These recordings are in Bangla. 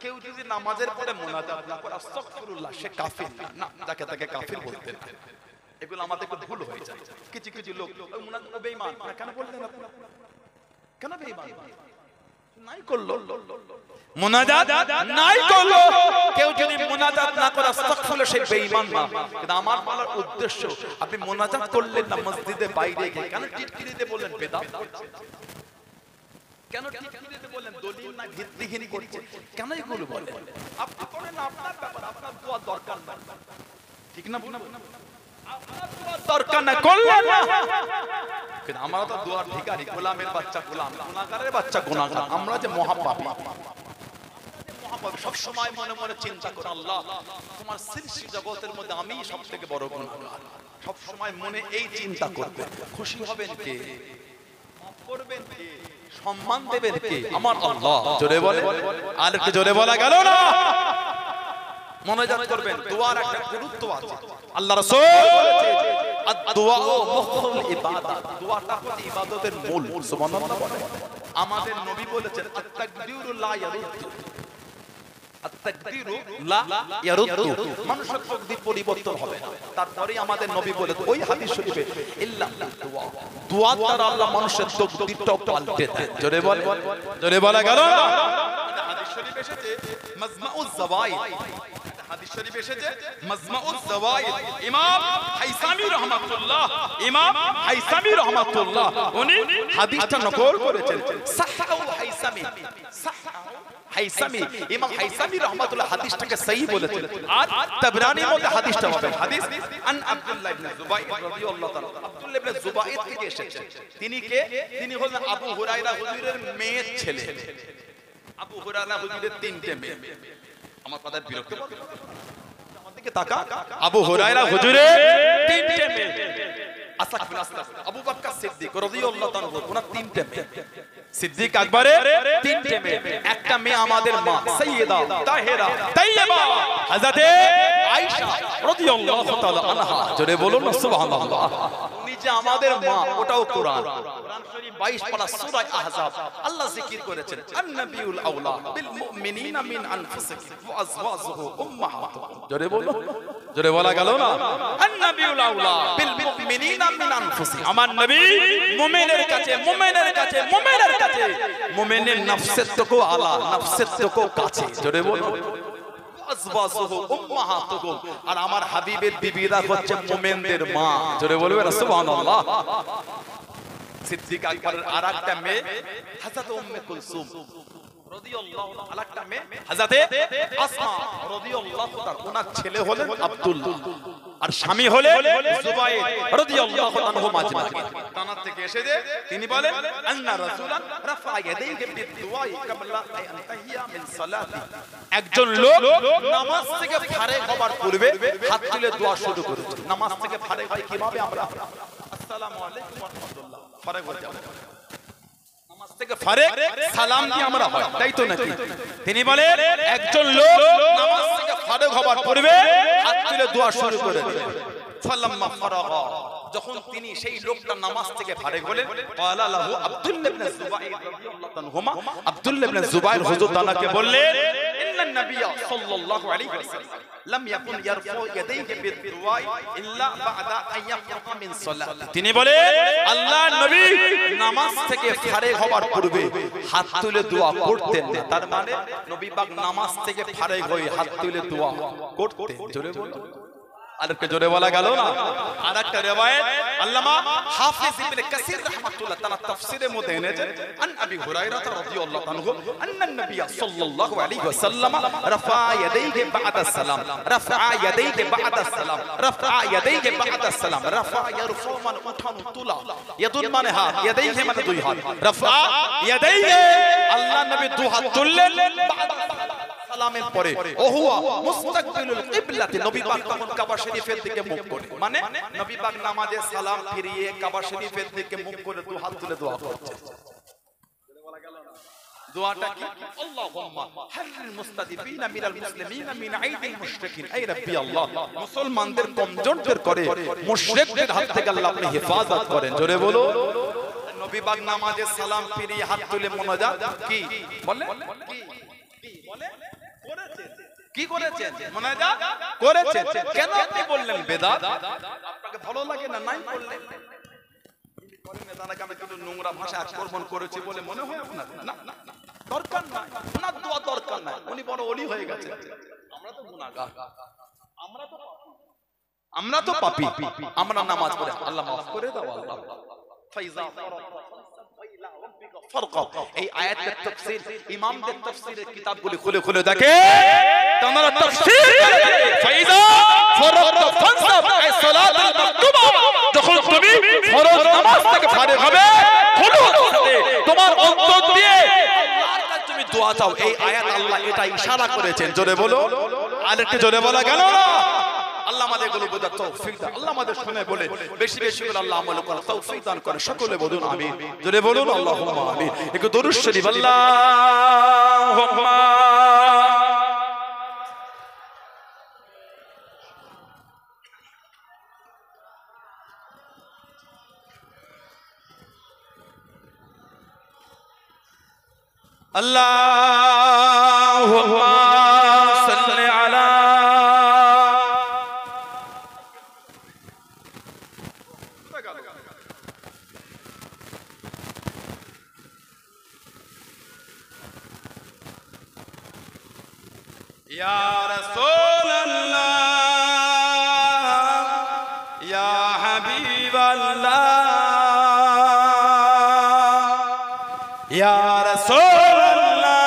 কেউ যদি নামাজের পরে মুনাজাত না করে আস্তাগফিরুল্লাহ সে কাফির না, যাকে তাকে কাফির বলতেন। এগুলো আমাদের একটু ভুল হয়ে যায়। কিছু কিছু লোক ওই মুনাজাত বেঈমান না কেন বললেন আপনারা? কেন বেঈমান নাই করলো? মুনাজাত নাই করলো, কেউ যদি মুনাজাত না করে আস্তাগফিরুল্লাহ সে বেঈমান না। কিন্তু আমার বলার উদ্দেশ্য, আপনি মুনাজাত করলেন না মসজিদে বাইরে গিয়ে, কেন টিটকিরিতে বললেন বেদাত করছে? কেন টিটকিরিতে বললেন দলিল না ভিত্তিহীন করছে? কেন এগুলো বলেন? আপনি করেন আপনার ব্যাপার, আপনার দোয়া দরকার না, ঠিক না? আপনার দোয়া দরকার না, করলেন না। কিন্তু আমরা তো দোয়ার ভিখারি, গোলামের বাচ্চা গোলাম, গুনাহগারের বাচ্চা গুনাহগার। আমরা যে মহাপাপী, সব সময় মনে মনে চিন্তা করে আল্লাহ তোমার সৃষ্টি জগতের মধ্যে আমি সবথেকে বড় গুনাহগার। সব সময় মনে এই চিন্তা করবে, খুশি হবেন কে, মাফ করবেন কে, সম্মান দেবেন কে? আমার আল্লাহ। জোরে বলে, আর একটু জোরে বলা গেল না? মুনাজাত করবেন, দোয়ার একটা গুরুত্ব আছে। আল্লাহ রাসূল বলেছে আদ-দুআ মুখুল ইবাদত, দোয়াটা হলো ইবাদতের মূল। সুবহানাল্লাহ। আমাদের নবী বলেছেন আত-তাকবীরু লা ইয়ারুদ্দু, আত-তাকবীরু লা ইয়ারুদ্দু, মানুষের তাকবীর পরিবর্তন হবে না। তারপরে আমাদের নবী বলেছেন ওই হাদিস শরীফে ইল্লা দুআ, দোয়ার দ্বারা আল্লাহ মানুষের তাকবীরটাও পাল্টে দেন। জোরে বলে, জোরে বলা গেল না? হাদিস শরীফে এসেছে মাজমাউজ যাওয়াইদ, হাদিস শরীফে এসেছে মাজমাউজ যাওয়াইদ, ইমাম হাইসামি রাহমাতুল্লাহ, ইমাম হাইসামি রাহমাতুল্লাহ উনি হাদিসটা নকল করেছেন। সাহহাউল হাইসামি, হাইসামি, ইমাম হাইসামি রাহমাতুল্লাহ হাদিসটাকে সহিহ বলেছেন। আর তাবরানির মধ্যে হাদিসটা হবে হাদিস আন আব্দুল্লাহ ইবনে জুবাইর রাদিয়াল্লাহু তাআলা, আব্দুল্লাহ ইবনে জুবাইর থেকে এসেছে। তিনি কে? তিনি হলেন আবু হুরায়রা হুজুরের মেয়ের ছেলে। আবু হুরায়রা হুজুরের তিনটে মেয়ে। আমার কথা বিরক্ত করে আমার দিকে তাকা। আবু হুরায়রা হুজুরের তিনটে মেয়ে। আবু বকর সিদ্দিক রাদিয়াল্লাহু তাআলা ওনার তিনটে মেয়ে। সিদ্দিক আকবরের তিনটে মেয়ে, একটা মেয়ে আমাদের মা সাইয়্যিদা তাহেরা তাইয়্যিবা হযরতে আয়েশা রাদিয়াল্লাহু তাআলা আনহা। জোরে বলুন না সুবহানাল্লাহ। উনি যে আমাদের মা, ওটাও কোরআন, কোরআন শরীফ 22 পারা সূরা আহজাব আল্লাহ জিকির করেছেন আন-নাবিয়ুল আউলা বিল মুমিনিনা মিন আনফুসিহিম ওয়া আজওয়াজুহু উম্মাহাতুহুম। জোরে বলুন, জোরে বলা গেল না? আন-নাবিয়ুল আউলা বিল মুমিনিনা মিন আনফুসিহিম, আমার নবী মুমিনের কাছে, মুমিনের কাছে, মুমিনের কাছে, মুমিনের নফসের থেকেও আলা, নফসের থেকেও কাছে। জোরে বলুন আজওয়াজুহু উম্মাহাতুহুম, আর আমার হাবিবের বিবিরা হচ্ছে মুমিনদের মা। জোরে বলবেন সুবহানাল্লাহ। সিদ্দিক আকবরের আরেকটা মেয়ে হযরত উম্মে কুলসুম রাদিয়াল্লাহু তাআলা, আরেকটা মেয়ে হযরতে আসমা রাদিয়াল্লাহু তাআলা, ওনার ছেলে হলেন আব্দুল্লাহ আর স্বামী হলেন জুবাইর রাদিয়াল্লাহু আনহু আজমাইন। তানার থেকে এসেছে তিনি বলেন আন্না রাসূলান রাফা ইয়াদাইহি বিদ-দুআই ক্বাবলা আন তাহিয়া মিন সালাতি, একজন লোক নামাজ থেকে ফারেগ হবার পূর্বে হাত তুলে দোয়া শুরু করেছে। নামাজ থেকে ফারেগ হয় কিভাবে? আমরা আসসালামু আলাইকুম ওয়া রাহমাতুল্লাহ ফারেগ হয়ে যাব, নামাজ থেকে ফারেগ সালাম দিয়ে আমরা হয়, তাই তো নাকি? তিনি বলেন একজন লোক নামাজ থেকে ফারেগ হবার পূর্বে হাত তুলে দোয়া শুরু করে দিলেন। ফালাম্মা ফারাগা, যখন তিনি সেই লোকটা নামাজ থেকে ফারেগ হলেন, ক্বালা লাহু আব্দুল্লাহ ইবনে জুবাইর রাদিয়াল্লাহু আনহুমা, আব্দুল্লাহ ইবনে জুবাইর হুজুর তাআলাকে বললেন ইন্নান নাবিয়্যা সাল্লাল্লাহু আলাইহি ওয়াসাল্লাম লাম ইয়াকুন ইয়ারফু ইয়াদাইহি বিদ-দুআ ইল্লা বা'দা আন ইয়াফরাগা মিন সালাতি। তিনি বলেন আল্লাহর নবী নামাজ থেকে ফারেগ হবার পূর্বে হাত তুলে দোয়া করতেন না। তার মানে নবী পাক নামাজ থেকে ফারেগ হয়ে হাত তুলে দোয়া করতেন। জোরে বলুন, আরেকটা জোরে বলা গেল না? আরেকটা রিওয়ায়াত আল্লামা হাফিজ ইবনে কাসির রাহমাতুল্লাহ তাআলা তাফসীরের মধ্যে এনেছেন আন আবি হুরায়রা রাদিয়াল্লাহু আনহু আন্না নবী সাল্লাল্লাহু আলাইহি ওয়াসাল্লাম রাফা ইয়াদাইহি বা'দা সালাম, রাফা ইয়াদাইহি বা'দা সালাম, রাফা ইয়াদাইহি বা'দা সালাম, রাফা ইয়ারফু মান উঠানো তোলা, ইয়াদুন মানে হাত, ইয়াদাইহি মানে দুই হাত, রাফা ইয়াদাইহি আল্লাহ নবী দুই হাত তুললেন বা'দা সালামের পরে, ওহুয়া মুস্তাকবিলুল কিবলাতি, নবী পাক তখন কাবা শরীফের দিকে মুখ করে, মানে নবী পাক নামাজে সালাম ফিরিয়ে কাবা শরীফের দিকে মুখ করে দুই হাত তুলে দোয়া করছেন। দোয়াটা কি? আল্লাহুম্মা হাররিল মুস্তাদিফিনা মিনাল মুসলিমিনা মিন আইদিল মুশরিকিন, এই রাব্বি আল্লাহ মুসলমানদের কমজোরদের করে মুশরিকদের হাত থেকে আল্লাহ আপনি হেফাজত করেন। জোরে বলো। নবী পাক নামাজে সালাম ফিরিয়ে হাত তুলে মুনাজাত কি বলে? কি বলে? কি করেছেন মুনাজা করেছেন কেন আপনি বললেন বেদাত আপনাকে ভালো লাগে না নাই বললেন আমি একটু নোংরা ভাষা আক্রমণ করেছি বলে মনে হয় আপনার না না দরকার নাই ওনার দোয়া দরকার নাই উনি বড় ওলি হয়ে গেছে আমরা তো গুনাহগার আমরা তো পাপী আমরা নামাজ পড়ে আল্লাহ মাফ করে দাও আল্লাহ ফাইজা এই আয়াতের তাফসীর ইমামদের তাফসীরের কিতাবগুলি খুলে খুলে দেখে তোমার তাফসীর ফাইজা ফারাগতা ফানসাব এই সালাতুল মাকতুবা যখন তুমি ফরজ নামাজ থেকে ফারিগ হবে তোমার অন্তর দিয়ে আল্লাহর কাছে তুমি দোয়া চাও এই আয়াত আল্লাহ এটা ইশারা করেছেন জোরে বলো আরেকটু জোরে বলা গেল না আল্লাহ আমাদের গুলো বোঝার তৌফিক দান আল্লাহ আমাদের শুনে বলে বেশি বেশি করে আল্লাহ আমল করার তৌফিক দান করে সকলে বলুন আমিন জোরে বলুন আল্লাহুম্মা আমিন একটু দরুদ শরীফ আল্লাহুম্মা আল্লাহুম্মা সাল্লি আলা ইয়া রাসূলুল্লাহ ইয়া হাবিবাল্লাহ ইয়া রাসূলুল্লাহ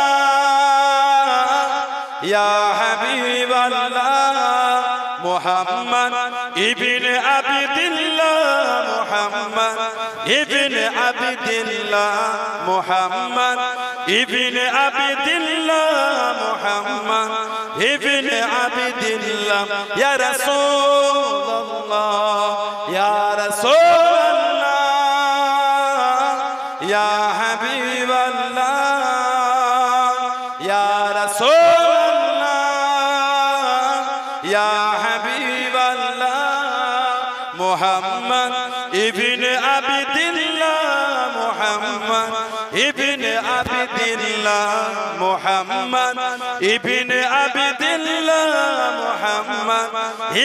ইয়া হাবিবাল্লাহ মুহাম্মদ ইবনে আবদুল্লাহ মুহাম্মদ ইবনে আবদুল্লাহ মুহাম্মদ ইবনে আবদুল্লাহ মুহাম্মদ ইবনে আবদুল্লাহ ইয়া রাসূলুল্লাহ ইয়া রাসূলুল্লাহ ইয়া হাবিবাল্লাহ ইয়া রাসূলুল্লাহ ইয়া হাবিবাল্লাহ মুহাম্মদ ইবনে আবদুল্লাহ মুহাম্মদ ইবনে আবদুল্লাহ মুহাম্মদ ইবনে আবদুল্লাহ মুহাম্মদ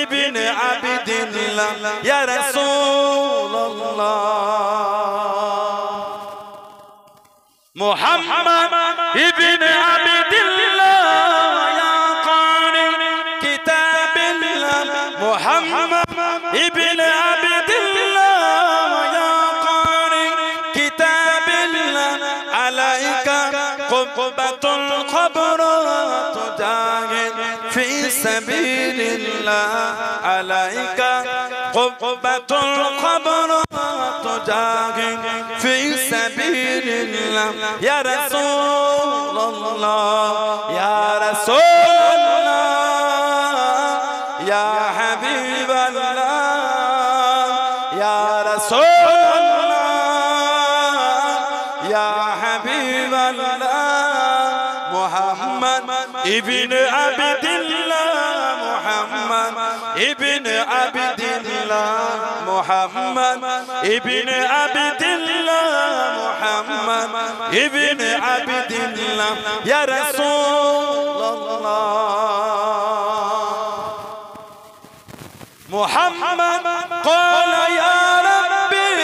ইবনে আবদুল্লাহ ইয়া রাসূলুল্লাহ মুহাম্মদ ইবনে আবদুল্লাহ ইয়া কারি কিতাবিল্লাহ মুহাম্মদ ইবনে আবদুল্লাহ ইয়া কারি কিতাবিল্লাহ আলাইকা কুবাতুল খবরাত জাহিদ ফি সাবিলিল্লাহ আলাইকা কুবাতুল খবরাত জাহিদ ফি সাবিলিল্লাহ ইয়া রাসূলুল্লাহ ইয়া রাসূলুল্লাহ ইয়া হাবিবাল্লাহ ইয়া রাসূলুল্লাহ ইয়া হাবিবাল্লাহ মুহাম্মদ ইবনে আবদুল্লাহ মুহাম্মদ ইবনে আবদুল্লাহ মুহাম্মদ ইবনে আবদুল্লাহ মুহাম্মদ ইবনে আবদুল্লাহ ইয়া রাসূলুল্লাহ মুহাম্মদ قال يا ربي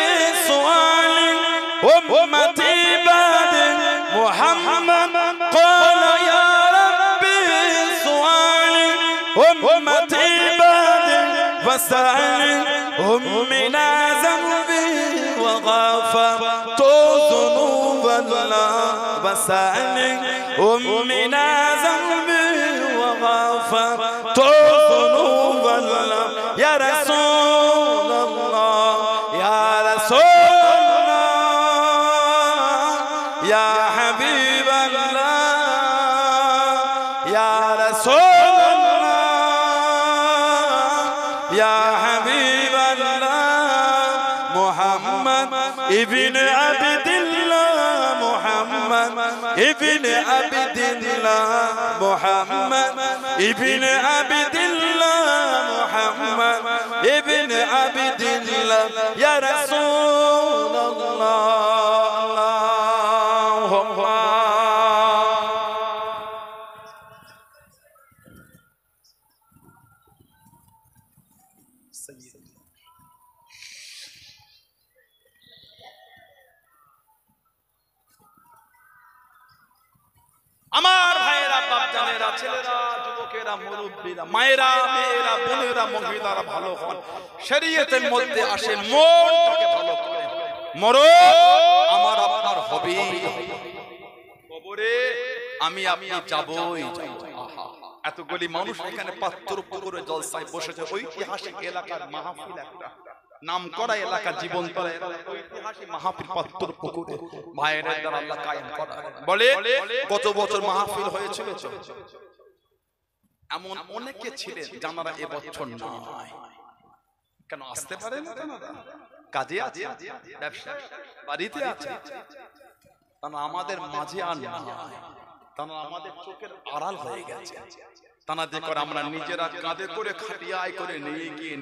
سؤالي أمتي بعد محمد قال يا ربي سؤالي أمتي بعد فاسألهم من ذنبي وغفرت ذنوب الله فاسألهم من ذنبي وغفرت ذنوب الله يا رسول الله يا رسول الله يا حبيب الله يا رسول الله يا حبيب الله محمد ابن عبد الله محمد ابن عبد الله محمد ابن عبد الله محمد ابن عبد الله يا رسول الله اللهم আমার ভাইয়েরা, বাপজানেরা, ছেলেরা, যুবকেরা, মুরব্বীরা, মায়েরা, মেয়েরা, বোনেরা, মহিলারা ভালো হন, শরীয়তের মধ্যে আসে, মনটাকে ভালো করে মরণ আমার আপনার হবে, কবরে আমি আপনি যাবই যাব। এতগুলি মানুষ এখানে পাত্র পুকুরে জলসায় বসেছে, ঐতিহাসিক এলাকার মাহফিল, একটা নাম করা এলাকা, জীবন করা ঐতিহাসিক মাহফিল পাত্র পুকুরে ভাইয়েরা দ্বারা আল্লাহ কায়েম করা। বলে কত বছর মাহফিল হয়েছিল, এমন অনেকে ছিলেন যারা এবছর নয়। কেন আসতে পারে না? কাজে আছে, ব্যবসা, বাড়িতে আছে, তারা আমাদের মাঝে আর না, তারা আমাদের চোখের আড়াল হয়ে গেছে। তারা যে করে আমরা নিজেরা কাঁধে করে খাটিয়ায় করে নিয়ে গিয়ে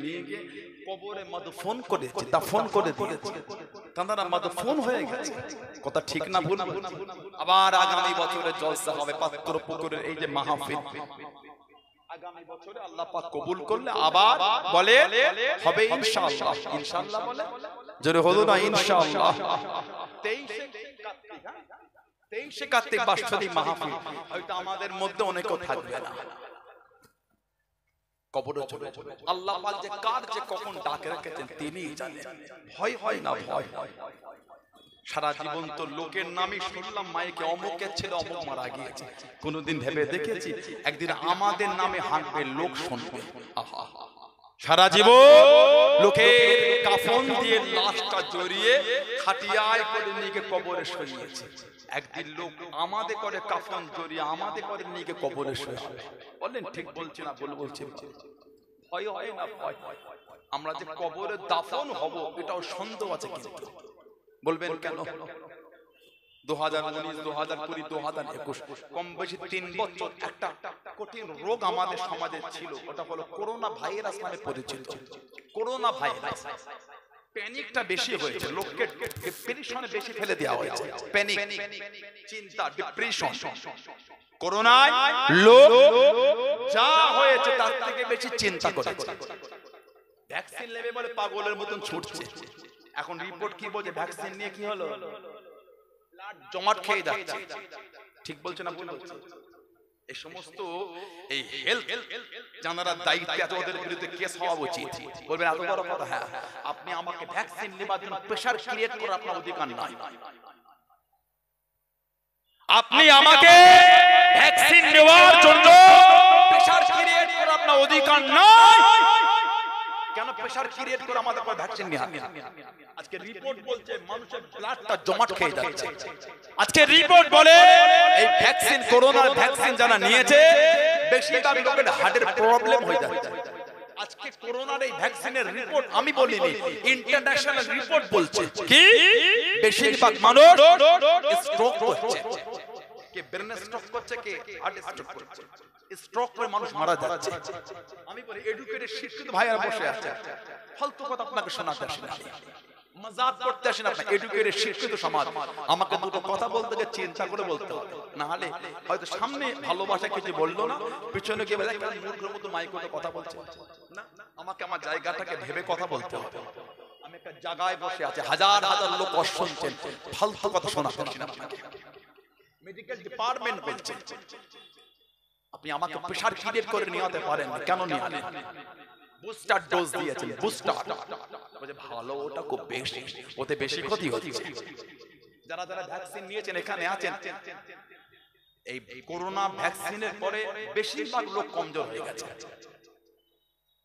কবরে মধ্যে ফোন করেছি, তা ফোন করে দিয়েছি, তারা মধ্যে ফোন হয়ে গেছে। কথা ঠিক না ভুল? আবার আগামী বছরে জলসা হবে পাত্র পুকুরের এই যে মাহফিল, আগামী বছরে আল্লাহ পাক কবুল করলে আবার বলে হবে ইনশাআল্লাহ। ইনশাআল্লাহ বলে জোরে হলো না ইনশাআল্লাহ। 23 কার্তিক বাৎসরিক মাহফিল হয়তো আমাদের মধ্যে অনেকেও থাকবে না, কবরে চলে যাবে। আল্লাহ পাক যে কার যে কখন ডাকে রেখেছেন তিনিই জানেন। ভয় হয় না, ভয় হয়। সারা জীবন তো লোকের নামই শুনলাম, মাইকে অমুকের ছেলে অমুক মারা গিয়েছে। কোনদিন ভেবে দেখেছি একদিন আমাদের নামে হাঁটবে, লোক শুনবে? সারা জীবন লোকের কাফন দিয়ে লাশটা জড়িয়ে খাটিয়ায় করে নিয়ে কবরে শুইয়েছে, একদিন লোক আমাদের করে কাফন জড়িয়ে আমাদের করে নিয়ে কবরে শুয়ে। বলেন ঠিক বলছি না ভুল বলছি? ভয় হয় না? ভয়। আমরা যে কবরে দাফন হব এটাও সন্দেহ আছে, কিন্তু বলবেন কেন? 2019, 2020, 2021 কম বেশি 3 বছর একটা কঠিন রোগ আমাদের সমাজে ছিল, ওটা হলো করোনা ভাইরাস নামে পরিচিত। করোনা ভাইরাস, প্যানিকটা বেশি হয়েছে, লোককে ডিপ্রেশনে বেশি ফেলে দেওয়া হয়েছে। প্যানিক, চিন্তা, ডিপ্রেশন। করোনায় লোক যা হয়েছে তার থেকে বেশি চিন্তা করেছে। ভ্যাকসিন নেবে বলে পাগলের মতন ছুটছে। এখন রিপোর্ট কি বলছে? ভ্যাকসিন নিয়ে কি হলো? ব্লাড জমাট খেয়ে যাচ্ছে। ঠিক বলছে না ভুল বলছে? এই সমস্ত এই হেলথ যারা দায়িত্বে আছে ওদের বিরুদ্ধে কেস হওয়া উচিত। বলবেন এত বড় কথা? হ্যাঁ, আপনি আমাকে ভ্যাকসিন নেবার জন্য প্রেসার ক্রিয়েট করার আপনার অধিকার নাই। আপনি আমাকে ভ্যাকসিন নেওয়ার জন্য প্রেসার ক্রিয়েট করার আপনার অধিকার নাই। কেন প্রেসার ক্রিয়েট করে আমাদের কোনো ভ্যাকসিন নেই? আজকে রিপোর্ট বলছে মানুষের ব্লাডটা জমাট খেয়ে যাচ্ছে। আজকে রিপোর্ট বলে এই ভ্যাকসিন, করোনার ভ্যাকসিন যারা নিয়েছে বেশিরভাগ লোকের হার্টের প্রবলেম হয়ে যাচ্ছে। আজকে করোনার এই ভ্যাকসিনের রিপোর্ট আমি বলিনি, ইন্টারন্যাশনাল রিপোর্ট বলছে কি বেশিরভাগ মানুষ স্ট্রোক করছে। কে ব্রেন স্ট্রোক করছে, কে হার্ট স্ট্রোক করছে। স্ট্রোক করে মানুষ মারা যাচ্ছে। আমি বলি এডুকেটেড শিক্ষিত ভাইরা বসে আছে, ফালতু কথা আপনাকে শোনাতে আসে না, মজাক করতে আসে না। আপনি এডুকেটেড শিক্ষিত সমাজ, আমাকে দুটো কথা বলতে গিয়ে চিন্তা করে বলতে হবে, না হলে হয়তো সামনে ভালোবাসা কিছু বললো না, পিছনে গিয়ে বলে মূর্খের মতো মাইকে কথা বলছে না। আমাকে আমার জায়গাটাকে ভেবে কথা বলতে হবে। আমি একটা জায়গায় বসে আছে, হাজার হাজার লোক শুনছেন, ফালতু কথা শোনাতে আসে না। আপনাকে মেডিকেল ডিপার্টমেন্ট বলছে আপনি আমাকে প্রেসার ক্রিয়েট করে নিয়ে আসতে পারেন, কেন নিয়ে আনেন? বুস্টার ডোজ দিয়েছেন, বুস্টার বলে ভালো, ওটা খুব বেশি, ওতে বেশি ক্ষতি হচ্ছে। যারা যারা ভ্যাকসিন নিয়েছেন এখানে আছেন, এই করোনা ভ্যাকসিনের পরে বেশিরভাগ লোক কমজোর হয়ে গেছে,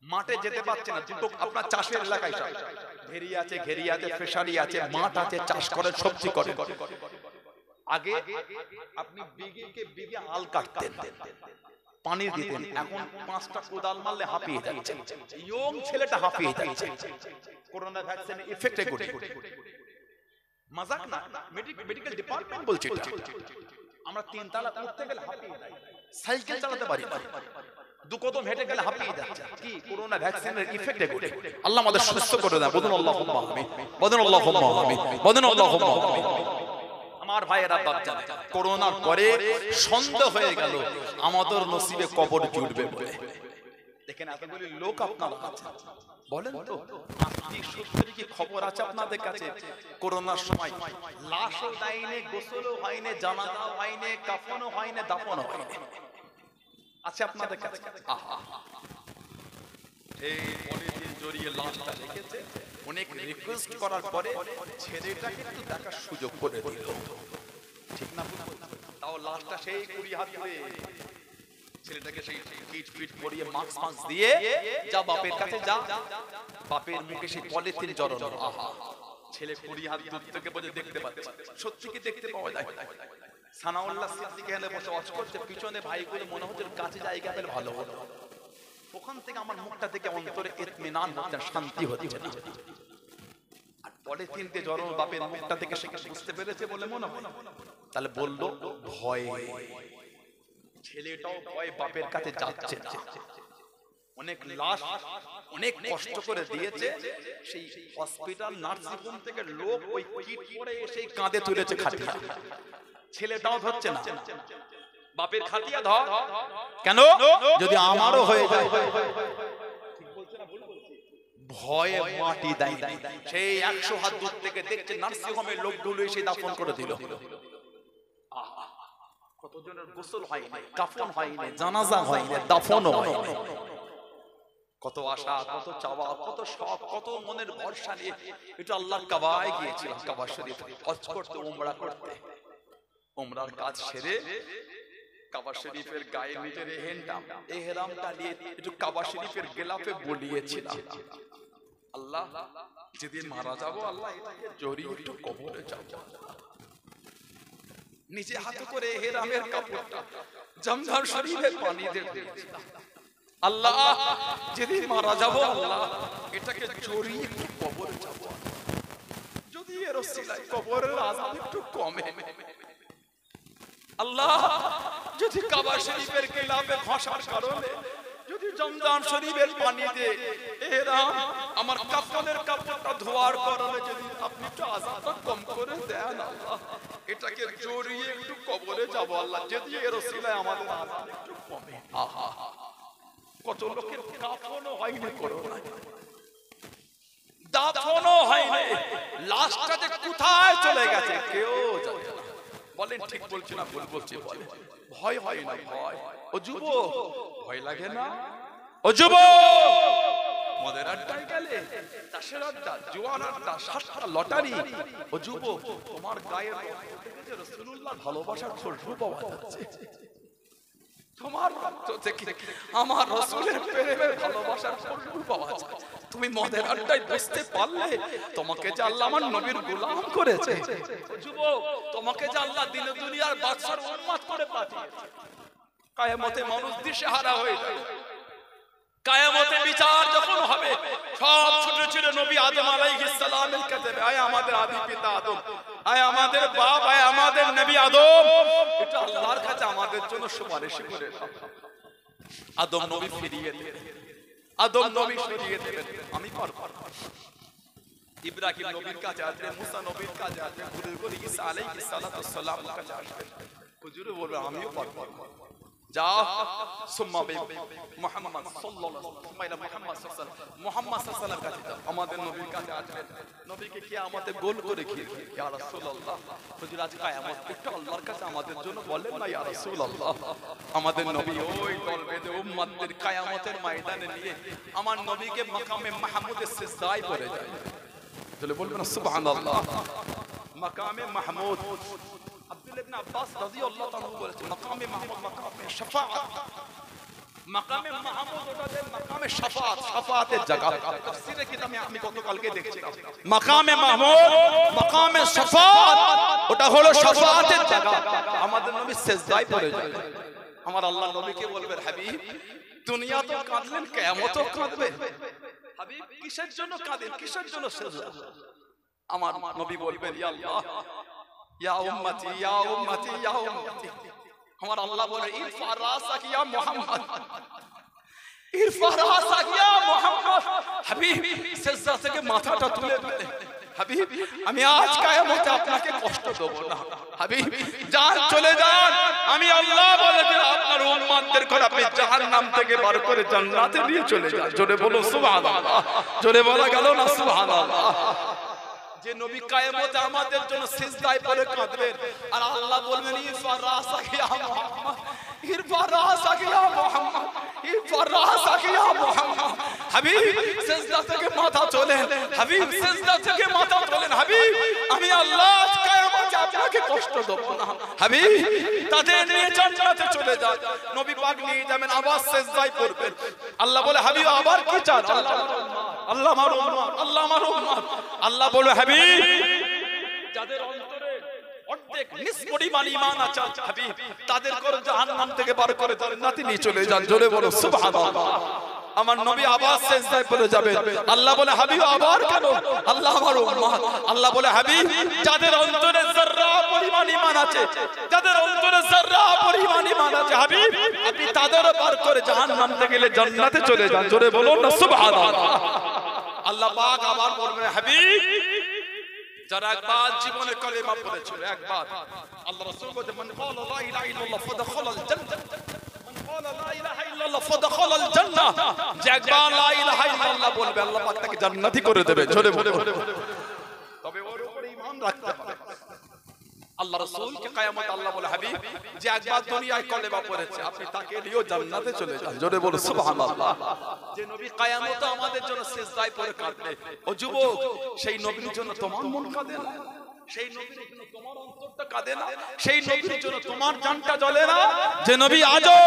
মাঠে যেতে পারছে না। দুটো আপনার চাষের এলাকায় ঘেরি আছে, ফিশারি আছে, মাঠ আছে, চাষ করে, সবজি করে। আগে আপনি বিঘে আল কাটতেন, পানি দিতেন, এখন 5টা কোদাল মারলে হাঁপিয়ে যাচ্ছে। ইয়ং ছেলেটা হাঁপিয়ে যাচ্ছে করোনা ভ্যাকসিনের ইফেক্টে করে। মজাক না, মেডিকেল ডিপার্টমেন্ট বলছে এটা। আমরা 3 তালা উঠতে গেলে হাঁপিয়ে যাই, সাইকেল চালাতে পারি না, 2 কদম হেঁটে গেলে হাঁপিয়ে যাচ্ছে। কি করোনা ভ্যাকসিনের ইফেক্টে করে। আল্লাহ আমাদের সুস্থ করে দেয়। বলুন আল্লাহুম্মা আমিন, বলুন আল্লাহুম্মা আমিন, বলুন আল্লাহুম্মা আমিন। আমার ভাইয়েরা, বাচ্চারা, করোনার পরে সন্দেহ হয়ে গেল আমাদের নসিবে কবর জুটবে বলে। দেখেন এতগুলি লোক আপনারা আছেন, বলেন তো আত্মিক সত্যি কি খবর আছে আপনাদের কাছে? করোনার সময় লাশও দেয়নি, গোসলও হয়নি, জানাজাও হয়নি, কাফনও হয়নি, দাফনও হয়নি, আছে আপনাদের কাছে? এই পলিথিন জড়িয়ে লাশটা রেখেছে, অনেক রিকোয়েস্ট করার পরে ছেলেটাকে একটু দেখার সুযোগ করে দিল, ঠিক না? তাও লাশটা সেই 20 হাত ধরে ছেলেটাকে সেই কিট ফিট পরিয়ে মাস্ক মাস্ক দিয়ে যা বাপের কাছে যা, বাপের মুখে সেই পলিথিন জড়ানো। আহা, ছেলে 20 হাত দূর থেকে বসে দেখতে পাচ্ছে, সত্যি কি দেখতে পাওয়া যায়? সানাউল্লাহ সিদ্দিক এখানে বসে ওয়াজ করছে, পিছনে ভাইগুলো মনে হচ্ছে কাছে জায়গা পেলে ভালো হলো। ওখান থেকে আমার মুখটা থেকে অন্তরে ইতমিনান হচ্ছে, শান্তি হচ্ছে না। আর পলিথিন দিয়ে জড়ানো বাপের মুখটা থেকে সে বুঝতে পেরেছে বলে মনে হয়। তাহলে বললো ভয়, ছেলেটাও ভয় বাপের কাছে যাচ্ছে না। অনেক লাশ অনেক কষ্ট করে দিয়েছে, সেই হসপিটাল নার্সিং হোম থেকে লোক ওই কিট পরে এসে কাঁধে তুলেছে খাটিয়া, ছেলেটাও ধরছে না। বাপের খাটিয়া ধর কেন? যদি আমারও হয়ে যায়। ভয়ে মাটি দেয়, সেই 100 হাত দূর থেকে দেখছে নার্সিং হোমের লোকগুলো এসে দাফন করে দিল। কতজনের গোসল হয়নি, কাফন হয়নি, জানাজা হয়নি, দাফনও হয়নি। কত আশা, কত চাওয়া, কত শখ, কত মনের ভরসা নিয়ে এটা আল্লাহর কাবায় গিয়েছিলাম, কাবা শরীফে হজ করতে, উমরা করতে। উমরার কাজ সেরে কাবা শরীফের গায়ে নিজের এহরামটা নিয়ে একটু কাবা শরীফের গেলাফে বলিয়েছিলাম, আল্লাহ যেদিন মারা যাবো, আল্লাহ এটাকে জড়িয়ে একটু কবরে যাব। নিজে হাতে করে এহরামের কাপড়টা জমজম শরীফের পানি দিয়ে দিয়েছিলাম, আল্লাহ যেদিন মারা যাবো, আল্লাহ এটাকে জড়িয়ে একটু কবরে যাব, যদি এর ওসিলায় কবরের আযাব একটু কমে। আল্লাহ যদি কাবা শরীফের গিলাফে ঘষার কারণে, যদি জমজম শরীফের পানিতে এহরাম আমার কাফনের কাপড়টা ধোয়ার কারণে যদি আপনি একটু আযাবটা কম করে দেন, আল্লাহ এটাকে জড়িয়ে একটু কবরে যাব, আল্লাহ যদি এর ওসিলায় আমাদের আযাব একটু কমে। আহা, কত লোকের কাফনও হয়নি, করোনা দাফনও হয়নি, লাশটা যে কোথায় চলে গেছে কেউ জানে না। বলেন ঠিক বলছি না ভুল বলছি? বলে ভয় হয় না? ভয়। ও যুবক, ভয় লাগে না? ও যুবক, মদের আড্ডায় গেলে, তাসের আড্ডা, জুয়ার আড্ডা, সাতটা লটারি, ও যুবক তোমার গায়ের রাসূলুল্লাহর ভালোবাসার খুশবু পাওয়া যাচ্ছে, তোমার রক্ত থেকে আমার রাসূলের প্রেমের ভালোবাসার খুশবু পাওয়া যায়। তুমি মদের আড্ডায় বসতে পারলে, তোমাকে যে আল্লাহ আমার নবীর গোলাম করেছে, যুবক তোমাকে যে আল্লাহ দিন দুনিয়ার বাদশার উম্মত করে পাঠিয়েছে। কিয়ামতে মানুষ দিশেহারা হয়ে যাবে, কিয়ামতে বিচার যখন হবে, সব ছোট ছোট নবী আদম আলাইহিস সালামের কাছে, আয় আমাদের আদি পিতা আদম, আয় আমাদের বাপ, আয় আমাদের নবী আদম, এটা আল্লাহর কাছে আমাদের জন্য সুপারিশ করে দাও। আদম নবী ফিরিয়ে দেবেন, আদম নবী সরিয়ে দেবেন, আমি পারব না। ইব্রাহিম নবীর কাছে আসবে, মুসা নবীর কাছে আসবে, বুলবুল ঈসা আলাইহিস সালাতু সালামের কাছে আসবে, হুজুর বলবে আমিও পারব না। যাও সুম্মা মুহাম্মদ সাল্লাল্লাহু আলাইহি মুহাম্মদ সাল্লাল্লাহু আলাইহি কাছে যাও, আমাদের নবীর কাছে আসবেন, নবীকে কিয়ামতে গোল করে কি, ইয়া রাসূলুল্লাহ হুজুর আজ কিয়ামত একটু আল্লাহর কাছে আমাদের জন্য বলেন না, ইয়া রাসূলুল্লাহ। আমাদের নবী ওই দল বেঁধে উম্মতদের কিয়ামতের ময়দানে নিয়ে আমার নবীকে মাকামে মাহমুদের সিজদায় পড়ে যায়, তাহলে বলবেন সুবহানাল্লাহ। মাকামে মাহমুদ, আব্দুল্লাহ ইবনে আব্বাস রাদিয়াল্লাহু তাআলা বলেছেন, মাকামে মাহমুদ মাকামে শাফাআত, মাকামে মাহমুদ ওটা যে মাকামে শাফাআত, শাফাআতের জায়গা। তাফসীরে কিতাবে আমি গতকালকে দেখছিলাম, মাকামে মাহমুদ মাকামে শাফাআত, ওটা হলো শাফাআতের জায়গা। আমাদের নবী সিজদায় পড়ে যায়, আমার আল্লাহ নবীকে বলবেন, হাবিব দুনিয়া তো কাঁদলেন, কিয়ামতও কাঁদবেন, হাবিব কিসের জন্য কাঁদেন, কিসের জন্য সিজদা? আমার নবী বলবেন, ইয়া আল্লাহ, ইয়া উম্মতি, ইয়া উম্মতি, ইয়া উম্মতি। আমার আল্লাহ বলে, ইরফা রাসাক ইয়া মুহাম্মদ, ইরফা রাসাক ইয়া মুহাম্মদ। হাবিব সিজদা থেকে মাথাটা তুলে দিলেন, হাবিব আমি আজ কিয়ামতে আপনাকে কষ্ট দেব না হাবিব যান চলে যান আমি আল্লাহ বলে যে আপনার উম্মতদের করে আপনি জাহান্নাম থেকে বার করে জান্নাতে নিয়ে চলে যান জোরে বলো সুবহানাল্লাহ জোরে বলা গেল না সুবহানাল্লাহ যে নবী কিয়ামতে আমাদের জন্য সিজদায় পড়ে কাঁদবেন আর আল্লাহ বলবেন ইরফা রাসাকা ইয়া মুহাম্মদ ইরফা রাসাকা ইয়া মুহাম্মদ ইরফা রাসাকা ইয়া মুহাম্মদ হাবিব সিজদা থেকে মাথা তোলেন হাবিব সিজদা থেকে মাথা তোলেন হাবিব আমি আল্লাহ কিয়ামতে আপনাকে কষ্ট দেব না হাবিব তাদের নিয়ে জান্নাতে চলে যান নবী পাক নিয়ে যাবেন আবার সিজদায় পড়বেন আল্লাহ বলে হাবিব আবার কি চান আল্লাহ আমার উম্মত আল্লাহ আমার উম্মত আল্লাহ বলে হাবিব যাদের অন্তরে অর্ধেক নিষ্পরিমাণ ঈমান আছে হাবিব তাদের করে জাহান্নাম থেকে বার করে জান্নাতে নিয়ে চলে যান জোরে বলো সুবহানাল্লাহ আমার নবী আবার সিজদায় পড়ে যাবেন আল্লাহ বলে হাবিব আবার কেন আল্লাহ আমার উম্মত আল্লাহ বলে হাবিব যাদের অন্তরে যাররা পরিমাণ ঈমান আছে যাদের অন্তরে যাররা পরিমাণ ঈমান আছে হাবিব আপনি তাদের বার করে জাহান্নাম থেকে গেলে জান্নাতে চলে যান জোরে বলো না সুবহানাল্লাহ আল্লাহ পাক আবার বলবেন হাবিব যারা একবার জীবনে কালেমা পড়েছিল একবার আল্লাহ রাসূল বলেন মান ক্বালা লা ইলাহা ইল্লাল্লাহ ফাদখালাল জান্নাহ মান ক্বালা লা ইলাহা ইল্লাল্লাহ ফাদখালাল জান্নাহ যে একবার লা ইলাহা ইল্লাল্লাহ বলবে আল্লাহ পাক তাকে জান্নাতি করে দেবে জোরে বলে তবে ওর উপরে ঈমান রাখতে হবে আল্লাহ রাসূল কে কিয়ামত আল্লাহ বলে হাবিব যে একবার দুনিয়ায় কলেমা পড়েছে আপনি তাকে নিয়ে জান্নাতে চলে যান জোরে বলো সুবহানাল্লাহ যে নবী কিয়ামতে আমাদের জন্য সিজদায় পড়ে কাঁদবে ও যুবক সেই নবীর জন্য তোমার মন কাঁদে না সেই নবীর জন্য তোমার অন্তরটা কাঁদে না সেই নবীর জন্য তোমার জানটা জ্বলে না যে নবী আজও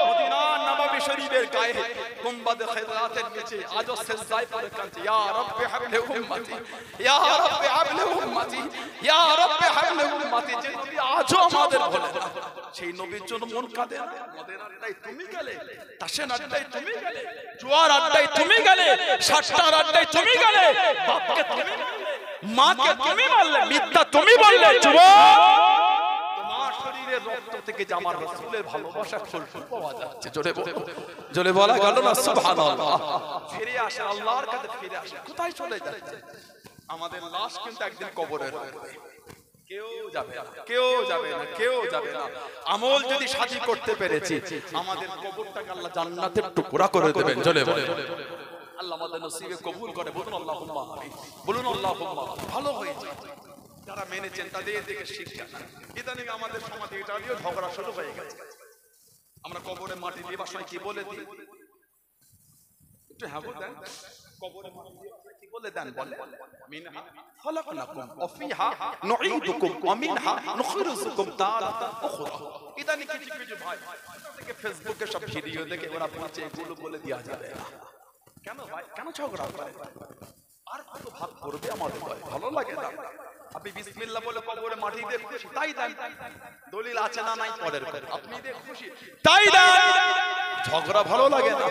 মদিনার নববী শরীফের গায়ে গুম্বাদে খিদরাতের নিচে আজও সিজদায় পড়ে কাঁদছে ইয়া রাব্বি হাবলি উম্মতি ইয়া রাব্বি হাবলি উম্মতি ইয়া রাব্বি হাবলি উম্মতি যে নবী আজও আমাদের বলে না সেই নবীর জন্য মন কাঁদে না মদের আড্ডায় তুমি গেলে তাশেন আড্ডায় তুমি গেলে জুয়ার আড্ডায় তুমি গেলে সাতটার আড্ডায় তুমি গেলে বাপকে তুমি মাকে তুমি মারলে মিথ্যা তুমি বললে যুবক তোমার শরীরের রক্ত থেকে যে আমার রাসূলের ভালোবাসা ফুলফুল পাওয়া যাচ্ছে জোরে বলা গেল না সুবহানাল্লাহ ফিরে আসে আল্লাহর কাছে ফিরে আসে কোথায় চলে যাচ্ছে আমাদের লাশ কিন্তু একদিন কবরে রাখবে কেউ যাবে না কেউ যাবে না কেউ যাবে না আমল যদি সাজি করতে পেরেছি আমাদের কবরটাকে আল্লাহ জান্নাতের টুকরা করে দেবেন জোরে বলে আল্লাহ আমাদের নসিবে কবুল করে বলুন আল্লাহুম্মা আমিন বলুন আল্লাহুম্মা ভালো হয়ে যায় যারা মেনেছেন তাদের দিকে শিক্ষা ইদানিং আমাদের সমাজে এটা নিয়ে ঝগড়া শুরু হয়ে গেছে আমরা কবরে মাটি দিয়ে বাসায় কি বলে দিই একটু হ্যাঁ বলেন কবরে মাটি দিয়ে কি বলে দেন বলে মিনহা খালাকনাকুম ওয়া ফিহা নুঈদুকুম ওয়া মিনহা নুখরিজুকুম তারাতান উখরা ইদানিং কিছু ভাই থেকে ফেসবুকে সব ভিডিও দেখে ওরা বলছে এগুলো বলে দেয়া যাবে না কেন ভাই কেন ঝগড়া করে আর কত ভাগ করবে আমাদের ভাই ভালো লাগে না আপনি বিসমিল্লাহ বলে কবরে মাটি দিয়ে খুশি তাই দেন দলিল আছে না নাই পরের কথা আপনি দিয়ে খুশি তাই দেন ঝগড়া ভালো লাগে না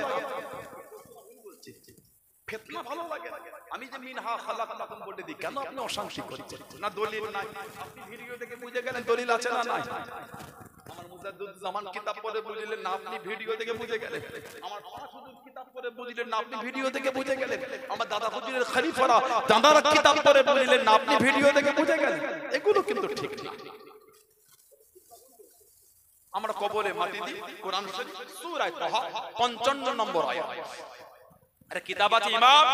ফিতনা ভালো লাগে না আমি যে মিনহা খালাকনাকুম বলে দিই কেন আপনি অসাংশিক করছেন না দলিল নাই আপনি ভিডিও দেখে বুঝে গেলেন দলিল আছে না নাই আমার মুজাদ্দিদ জামান কিতাব পড়ে বুঝলেন না আপনি ভিডিও দেখে বুঝে গেলেন আমার হুজুর কিতাব পড়ে বুঝলেন না আপনি ভিডিও দেখে বুঝে গেলেন আমার দাদা হুজুরের খলিফারা দাদারা কিতাব পড়ে বুঝলেন না আপনি ভিডিও দেখে বুঝে গেলেন এগুলো কিন্তু ঠিক না আমরা কবরে মাটি দিই কোরআন শরীফ সূরা তাহা 55 নম্বর আয়াত এটা কিতাব আছে ইমাম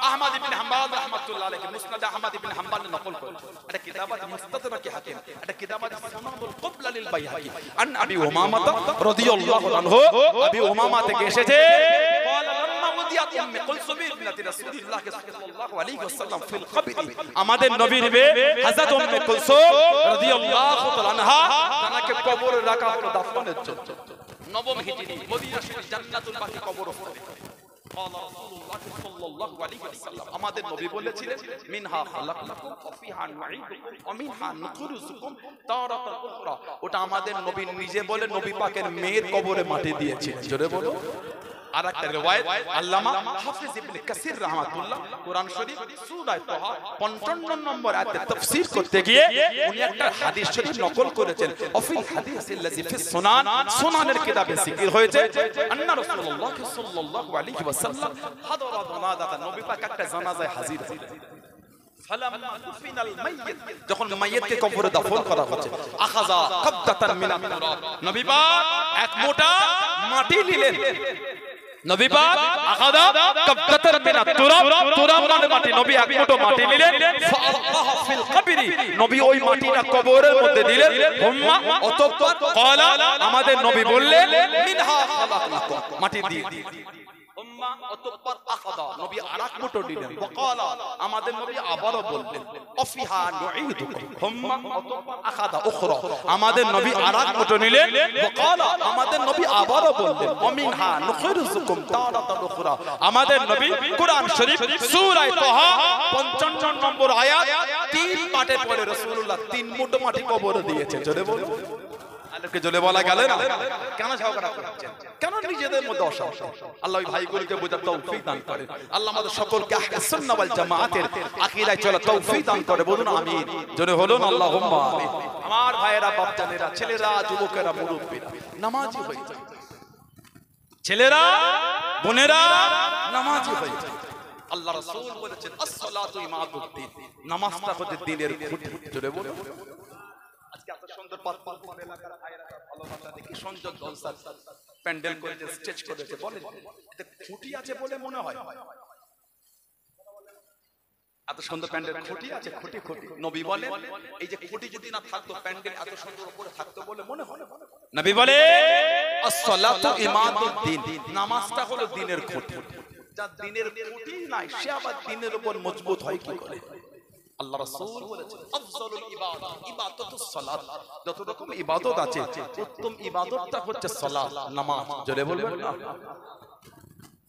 আহমদ ইবনে হাম্বল রাহমাতুল্লাহ আলাইহি মুসনাদ আহমদ ইবনে হাম্বল নকল করেন এটা কিতাব আছে মুস্তাদরাক হাকিম এটা কিতাব আছে সুনানুল কুবলা লিল বাইহাকি আন আবি উমামা রাদিয়াল্লাহু আনহু আবি উমামা থেকে এসেছে قال لما وضعت ام كلثوم ابنه رسول الله সাল্লাল্লাহু আলাইহি ওয়াসাল্লাম ফিল কবর আমাদের নবীর মেয়ে হযরত উম্মে কুলসুম রাদিয়াল্লাহু তাআলা আনহা তাকে কবরে রাখা হলো দাফনের জন্য নবম হিজরি মদিনা শরীফ জান্নাতুল বাকি কবর উপরে قال رسول الله صلى الله عليه وسلم আমাদের নবী বলেছিলেন মিনহা খালাকনাকুম ওয়া ফিহা নুঈদুকুম ওয়া মিনহা নুখরিজুকুম তারাতান উখরা ওটা আমাদের নবী নিজে বলে নবী পাকের মেয়ের কবরে মাটি দিয়েছিলেন জোরে বলো আরেকটা riwayat আল্লামা হাফিজ ইবনে কাসির রাহমাতুল্লাহ কোরআন শরীফ সূরা তাহা 55 নম্বর আয়াতে তাফসীর করতে গিয়ে উনি একটা হাদিস শরীফ নকল করেছেন অফিল হাদিসিল্লাযী ফিস সুনান সুনানের কিতাবে জিকির হয়েছে আন্না রাসূলুল্লাহ সাল্লাল্লাহু আলাইহি ওয়াসাল্লাম হাদারা জানাজাত নবী পাক একটা জানাজায় হাজির হলেন যখন মাইয়িতকে কবরে দাফন করা হচ্ছে আখাযা কবদাতান মিনাত তুরাব নবী পাক এক মোটা মাটি নিলেন নবী পাক আখাযা কবদাতান মিনাত তুরাব তুরাব মানে মাটি নবী এক মোটা মাটি নিলেন ফাআল্লাহু ফিল কবরি নবী ওই মাটিটা কবরের মধ্যে দিলেন হুম্মা অতঃপর ক্বালা আমাদের নবী বললেন মিনহা খালাকনাকুম মাটি দিয়ে উম্মা অতঃপর আখাযা নবী আরেক মুঠো দিলেন ওয়াকালা আমাদের নবী আবারো বললেন অফিহা নুঈদুকুম হুম্মা অতঃপর আখাযা উখরা আমাদের নবী আরেক মুঠো নিলেন ওয়াকালা আমাদের নবী আবারো বললেন ওমিনহা নুখরিজুকুম তারাতান উখরা আমাদের নবী কুরআন শরীফ সূরা তাহা 55 নম্বর আয়াত তিন পাঠে পড়ে রাসূলুল্লাহ তিন মুঠো মাটি কবরে দিয়েছেন জোরে বলুন আলোকে জ্বলে বলা গেল না কেন ঝগড়া করছেন কেন নিজেদের মধ্যে অশান্তি আল্লাহ ভাইগুলোকে বোঝার তৌফিক দান করে আল্লাহ আমাদের সকলকে আহলে সুন্নাহ ওয়াল জামাতের আকীদায় চলার তৌফিক দান করে বলুন আমিন জোরে বলুন আল্লাহুম্মা আমিন আমার ভাইয়েরা বাপজানেরা ছেলেরা যুবকেরা মুরব্বিরা নামাজি হয়ে যায় ছেলেরা বোনেরা নামাজি হয়ে যায় আল্লাহ রাসূল বলেছেন as-সালাতু ইমাদুদ্দিন নামাজটা হচ্ছে দ্বীনের খুঁটি জোরে বলুন আজকে এত সুন্দর পাতপাল এলাকার ভাইরা ভালোবাসা দেখি সংযোগ জলসা প্যান্ডেল করেছে স্টেজ করেছে বলেন এতে খুঁটি আছে বলে মনে হয় এত সুন্দর প্যান্ডেল খুঁটি আছে খুঁটি খুঁটি নবী বলেন এই যে খুঁটি যদি না থাকতো প্যান্ডেল এত সুন্দর উপরে থাকতো বলে মনে হয় নবী বলে as-সালাতু ইমাদুদ্দিন নামাজটা হলো দ্বীনের খুঁটি যার দ্বীনের খুঁটি নাই সে আবার দ্বীনের উপর মজবুত হয় কি করে আল্লাহ রাসূল বলেছেন আফজালুল ইবাদত ইবাদাতুস সালাত যত রকম ইবাদত আছে উত্তম ইবাদতটা হচ্ছে সালাত নামাজ জোরে বলবেন না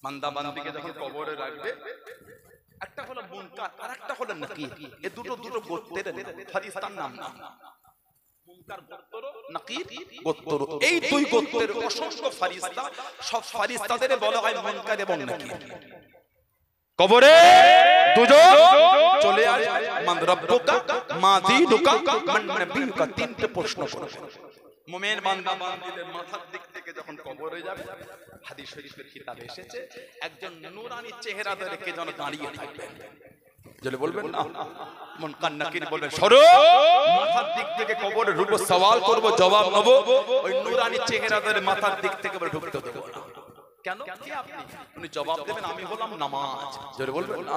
বান্দা বান্দিকে যখন কবরে রাখবে একটা হলো মুনকার আরেকটা হলো নাকির এই দুটো গোত্রের ফেরেশতার নাম না মুনকার গোত্র নাকির গোত্র এই দুই গোত্রের অসংখ্য ফেরেশতা সব ফেরেশতাদের বলা হয় মুনকার এবং নাকির কবরে দুজন চলে আসে মান রব্বুকা মা দীনুকা মান নবিয়ুকা তিনটে প্রশ্ন করবে মুমিন বান্দা বান্দীদের মাথার দিক থেকে যখন কবরে যাবে হাদিস শরীফের কিতাবে এসেছে একজন নূরানি চেহারা ধরে কে যেন দাঁড়িয়ে থাকবে জলে বলবেন না মুনকার নাকির বলবেন সরো মাথার দিক থেকে কবরে ঢুকবো সওয়াল করব জবাব নেব ওই নূরানি চেহারা ধরে মাথার দিক থেকে ঢুকতে দেব না কেন কি আপনি উনি জবাব দেবেন আমি হলাম নামাজ জোরে বলবেন না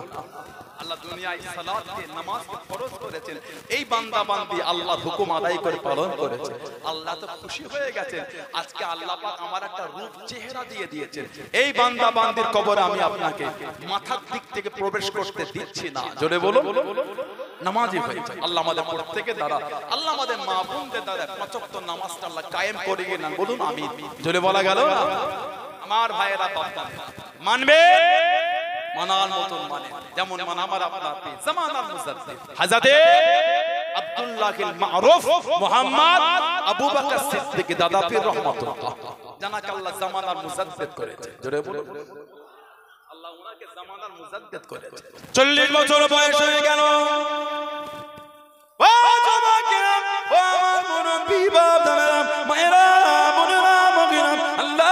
আল্লাহ দুনিয়ায় সালাতকে নামাজকে ফরজ করেছেন এই বান্দা বান্দি আল্লাহর হুকুম আদায় করে পালন করেছে আল্লাহ তো খুশি হয়ে গেছেন আজকে আল্লাহ পাক আমার একটা রূপ চেহারা দিয়ে দিয়েছেন এই বান্দা বান্দির কবরে আমি আপনাকে মাথার দিক থেকে প্রবেশ করতে দিচ্ছি না জোরে বলুন নামাজি হয়েছে আল্লাহ আমাদের প্রত্যেকের দ্বারা আল্লাহ আমাদের মা বোনদের দ্বারা পাঁচ ওয়াক্ত নামাজটা আল্লাহ কায়েম করে গেলেন বলুন আমিন জোরে বলা গেল না আমার ভাইয়েরা বাবা মানবে মানার মতন মানে যেমন মান আমার আপনার জামানার মুজাদ্দিদ হযরতে আব্দুল্লাহিল মারুফ মুহাম্মদ আবু বকর সিদ্দিক দাদা পীর রাহমাতুল্লাহ জানাকে আল্লাহ জামানার মুজাদ্দিদ করেছে জোরে বলুন আল্লাহ উনাকে জামানার মুজাদ্দিদ করেছে 40 বছর বয়স হয়ে গেল ও যুবকেরা ও আমার মুরব্বি বাবারা মায়েরা বোনেরা মগিরা আল্লাহ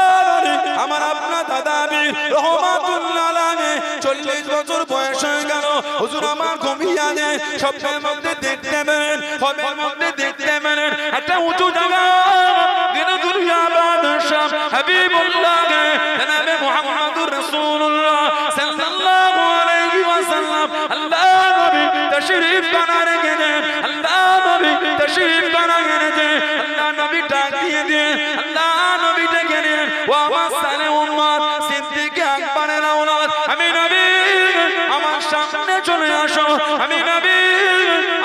আমার আপনার দাদা পীর রহমাতুল্লাহ আলাইহি 40 বছর বয়স হয়ে গেল হুজুর আমার ঘুমিয়ে আছে স্বপ্নের মধ্যে দেখতে পেলেন খবের মধ্যে দেখতে পেলেন একটা উঁচু জায়গা দিন দুনিয়া বাদশাহ হাবিবুল্লাহ জনাবে মুহাম্মদুর রাসূলুল্লাহ সাল্লাল্লাহু আলাইহি ওয়াসাল্লাম আল্লাহ নবী তাশরীফ বানারে গেলেন আল্লাহ নবী তাশরীফ বানারে গেলেন আল্লাহ নবী ডাক দিয়ে দেন আল্লাহ নবী ডেকে নেন ওয়া মাসালে উম্মত সিদ্দিক আকবরের আওলাদ আমি নবী আমার সামনে চলে আসো আমি নবী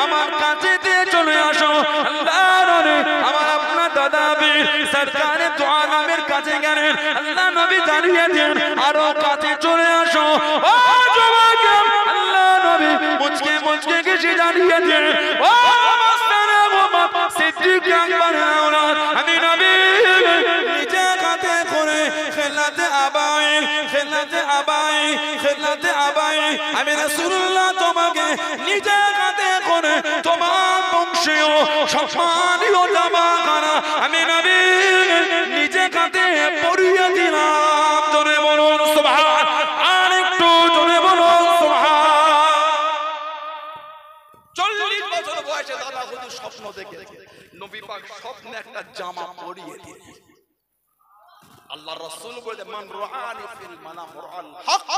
আমার কাছে দিয়ে চলে আসো আল্লাহ নবী আমার আপনার দাদা পীর সরকারে দু আলমের কাছে গেলেন আল্লাহ নবী দাঁড়িয়ে দেন আরো কাছে চলে আসো ও যুবক আল্লাহ নবী মুচকে মুচকে গেছে দাঁড়িয়ে দেন ও মাস্তানে উম্মত সিদ্দিক আকবরের আওলাদ আমি নবী নিজে কাঁধে করে খেলাতে আবাই আমি রাসূলুল্লাহ তোমাকে নিজে কাঁধে করে তোমার বংশীয় সম্মানীয় জামা খানা আমি নবী নিজে কাঁধে পরিয়ে দিলাম জোরে বলুন সুবহান আর একটু জোরে বলুন সুবহান একটা জামা পরিয়ে দিই। আল্লাহ রাসূল বলে মান রাআনি ফিল মানাম রাআল হক,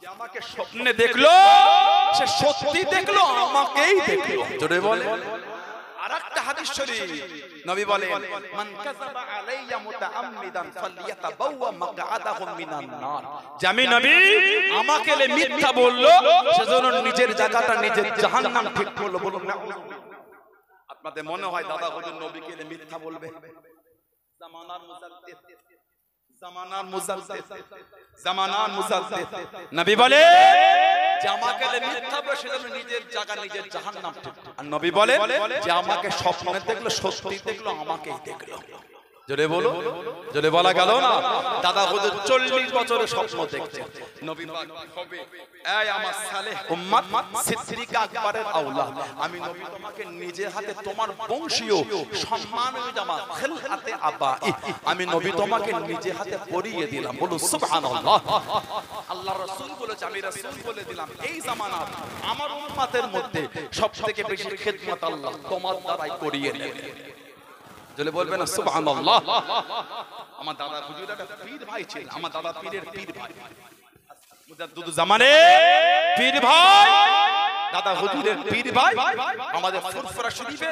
যে আমাকে স্বপ্নে দেখলো সে সত্যি দেখলো, আমাকেই দেখলো। জোরে বলে। আরেকটা হাদিস শরীফ নবী বলেন মান কাযাবা আলাইয়া মুতাআম্মিদান ফালইয়াতাবাওয়া মাকআদাহু মিনান নার, যে আমি নবী আমাকে মিথ্যা বললো সেজন্য নিজের জায়গাটা নিজের জাহান্নাম ঠিক করলো। বলুন না। আপনাদের মনে হয় দাদা হুজুর নবীকে মিথ্যা বলবে? জামানার মুজাদ্দিদ, জামানার মুজাদ্দিদ, জামানার মুজাদ্দিদ নবী বলে যে আমাকে মিথ্যা বলে সেজন্য নিজের জায়গা নিজের জাহান্নাম ঠিক। আর নবী বলে যে আমাকে স্বপ্নে দেখলো সত্যি দেখলো, আমাকেই দেখলো। জোরে বলো, জোরে বলা গেল না? দাদা হুজুর 40 বছরের স্বপ্ন দেখছে নবী পাক হবে এই আমার সালেহ উম্মত সিদ্দিক আকবরের আওলাদ, আমি নবী তোমাকে নিজে হাতে তোমার বংশীয় সম্মানের জামা খিলআতে আবাই আমি নবী তোমাকে নিজে হাতে পরিয়ে দিলাম। বলুন সুবহানাল্লাহ। আল্লাহ রাসূল বলেছে, আমি রাসূল বলে দিলাম এই জামানার আমার উম্মতের মধ্যে সবথেকে বেশি খিদমত আল্লাহ তোমার দ্বারাই করিয়ে নেবে। জলে বলবেন না সুবহানাল্লাহ। আমার দাদা হুজুর একটা পীর ভাই ছিল, আমার দাদা পীরের পীর ভাই, মুজাদ্দিদ জামানে পীর ভাই, দাদা হুজুরের পীর ভাই। আমাদের ফুরফুরা শরীফে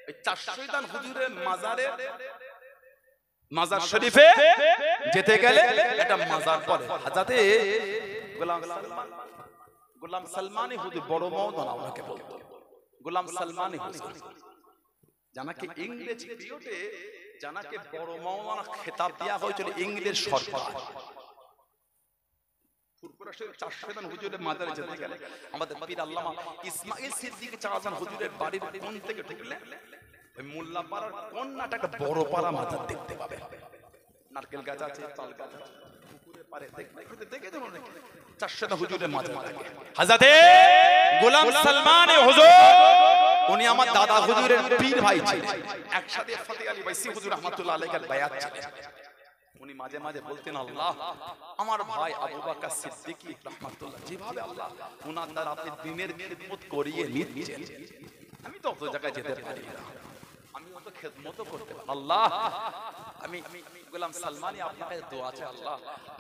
এই 400 দান হুজুরের মাজার শরীফে যেতে গেলে একটা মাজার পড়ে হাজরাতে গোলাম সালমানি হুজুর, বড় মওলানা ওনাকে বলতো গোলাম সালমানি হুজুর। জানাকে ইংরেজি পিরিয়ডে জানাকে বড় মাওলানা খেতাব দেয়া হয়েছিল ইংরেজ সরকার। ফুরফুরা শরীফ 400 দান হুজুরের মাজারে যেতে গেলে আমাদের পীর আল্লামা ইসমাইল সিদ্দিক চাচাজান হুজুরের বাড়ির কোণ থেকে ঢুকলে ওই মোল্লাপাড়ার কোণাটা একটা বড় পাড়া মাজার দেখতে পাবে। নারকেল গাছ আছে, তাল গাছ আছে, পুকুরের পাড়ে দেখে দেখুন 400 দান হুজুরের মাজার লাগে। হযরতে গোলাম সালমানে হুজুর উনি আমার দাদা হুজুরের পীর ভাই ছিলেন। একসাথে ফতেহ আলী বাইসি হুজুর রাহমাতুল্লাহ আলাইহির বায়াত ছিলেন। উনি মাঝে মাঝে বলতেন আল্লাহ আমার ভাই আবু বকর সিদ্দিক রাহমাতুল্লাহ যেভাবে আল্লাহ ওনার দ্বারা আপনি দ্বীনের খিদমত করিয়ে নিচ্ছেন, আমি তো অত জায়গায় যেতে পারি না, আমি অত খিদমত করতে পারি। আল্লাহ আমি গোলাম সালমানি আপনার কাছে দোয়া আছে, আল্লাহ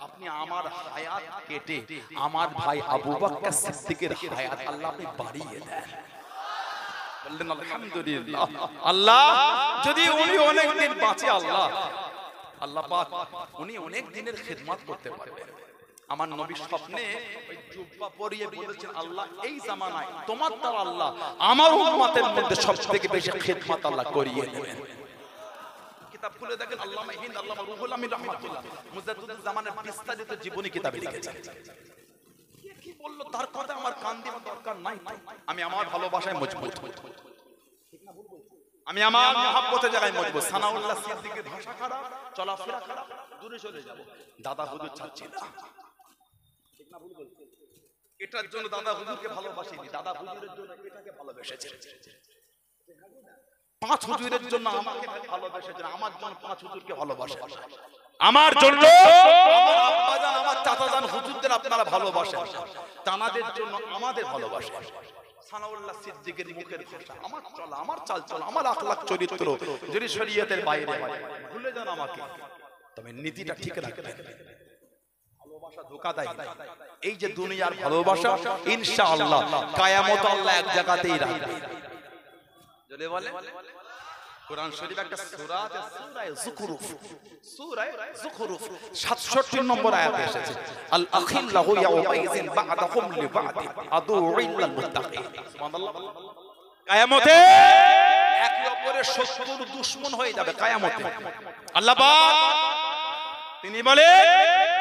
আপনি আমার হায়াত কেটে আমার ভাই আবু বকর সিদ্দিকের হায়াত আল্লাহ আপনি বাড়িয়ে দেন। বললেন আলহামদুলিল্লাহ। আল্লাহ যদি উনি অনেক দিন বাঁচে, আল্লাহ আল্লাহ পাক উনি অনেক দিনের খিদমত করতে পারবেন। আমার নবী স্বপ্নে ওই জুব্বা পরিয়ে বলেছেন আল্লাহ এই জামানায় তোমার দ্বারা আল্লাহ আমার উম্মতের মধ্যে সবথেকে বেশি খিদমত আল্লাহ করিয়ে নেবেন। কিতাব খুলে দেখেন আল্লামা হিন্দ আল্লামা রুহুল আমিন রাহমাতুল্লাহ মুজাদ্দিদ জামানের বিস্তারিত জীবনী কিতাবে লিখেছেন। কি বললো তার কথা আমার কান দেওয়ার দরকার নাই, আমি আমার ভালোবাসায় মজবুত, আমি আমার মহব্বতের জায়গায় মজবুত। সানাউল্লাহ সিদ্দিকের ভাষা খারাপ, চলাফেরা খারাপ, দূরে চলে যাব। দাদা হুজুর চাচ্ছি না, ঠিক না ভুল বলছি? এটার জন্য দাদা হুজুরকে ভালোবাসিনি, দাদা হুজুরের জন্য এটাকে ভালোবেসেছে। 5 হুজুরের জন্য আমাকে ভালোবেসেছেন, আমার জন্য 5 হুজুরকে ভালোবাসেন। আমার জন্য আমার আব্বাজান আমার চাচাজান হুজুরদের আপনারা ভালোবাসেন, তানাদের জন্য আমাদের ভালোবাসা। সানাউল্লাহ সিদ্দিকের মুখের ভাষা, আমার চলা, আমার চাল চলা, আমার আখলাক চরিত্র যদি শরীয়তের বাইরে হয় ভুলে যান আমাকে, তবে নীতিটা ঠিক রাখবেন। ভালোবাসা ধোঁকা দেয় না। এই যে দুনিয়ার ভালোবাসা ইনশাআল্লাহ কিয়ামত আল্লাহ এক জায়গাতেই রাখবে। যদি বলে কোরআন শরীফ একটা সূরা আছে, সূরা যুখরুফ 67 নম্বর আয়াতে এসেছে আল আখিল্লাহু ইয়াউমাইযিন বা'দাহুম লিবা'দিন আদু ইল্লাল মুত্তাকিন। সুবহানাল্লাহ। কিয়ামতে একে অপরের শত্রুর দুশমন হয়ে যাবে কিয়ামতে। আল্লাহ পাক তিনি বলে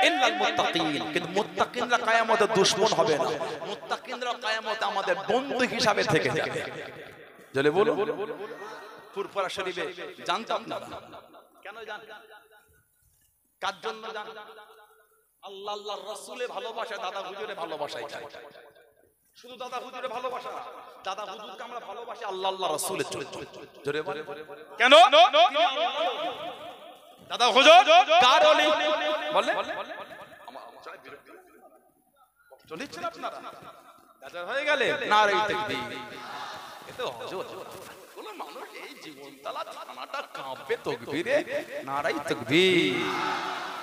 ইল্লাল মুত্তাকিন, কিন্তু মুত্তাকিনরা কিয়ামতে দুশমন হবে না, মুত্তাকিনরা কিয়ামতে আমাদের বন্ধু হিসাবে থেকে যাবে। জলে বলো ফুরফুরা শরীফে জানতাম না, কেন জানতাম, কার জন্য জানতাম? আল্লাহ আল্লাহর রাসূলের ভালোবাসা, দাদা হুজুরের ভালোবাসাই চাই। শুধু দাদা হুজুরের ভালোবাসা না, দাদা হুজুরকে আমরা ভালোবাসি আল্লাহ আল্লাহর রাসূলের জন্য। জোরে বলে কেন? দাদা হুজুর কার ওলি বলে আমার চাই বিরক্ত চলেছেন আপনারা, দাদা হয়ে গেলে নারে তাকবীর, এতো হজর কোন মানুষ এই জীবনতলা থানাটা কাঁপবে তাকবীরে নারাই তাকবীর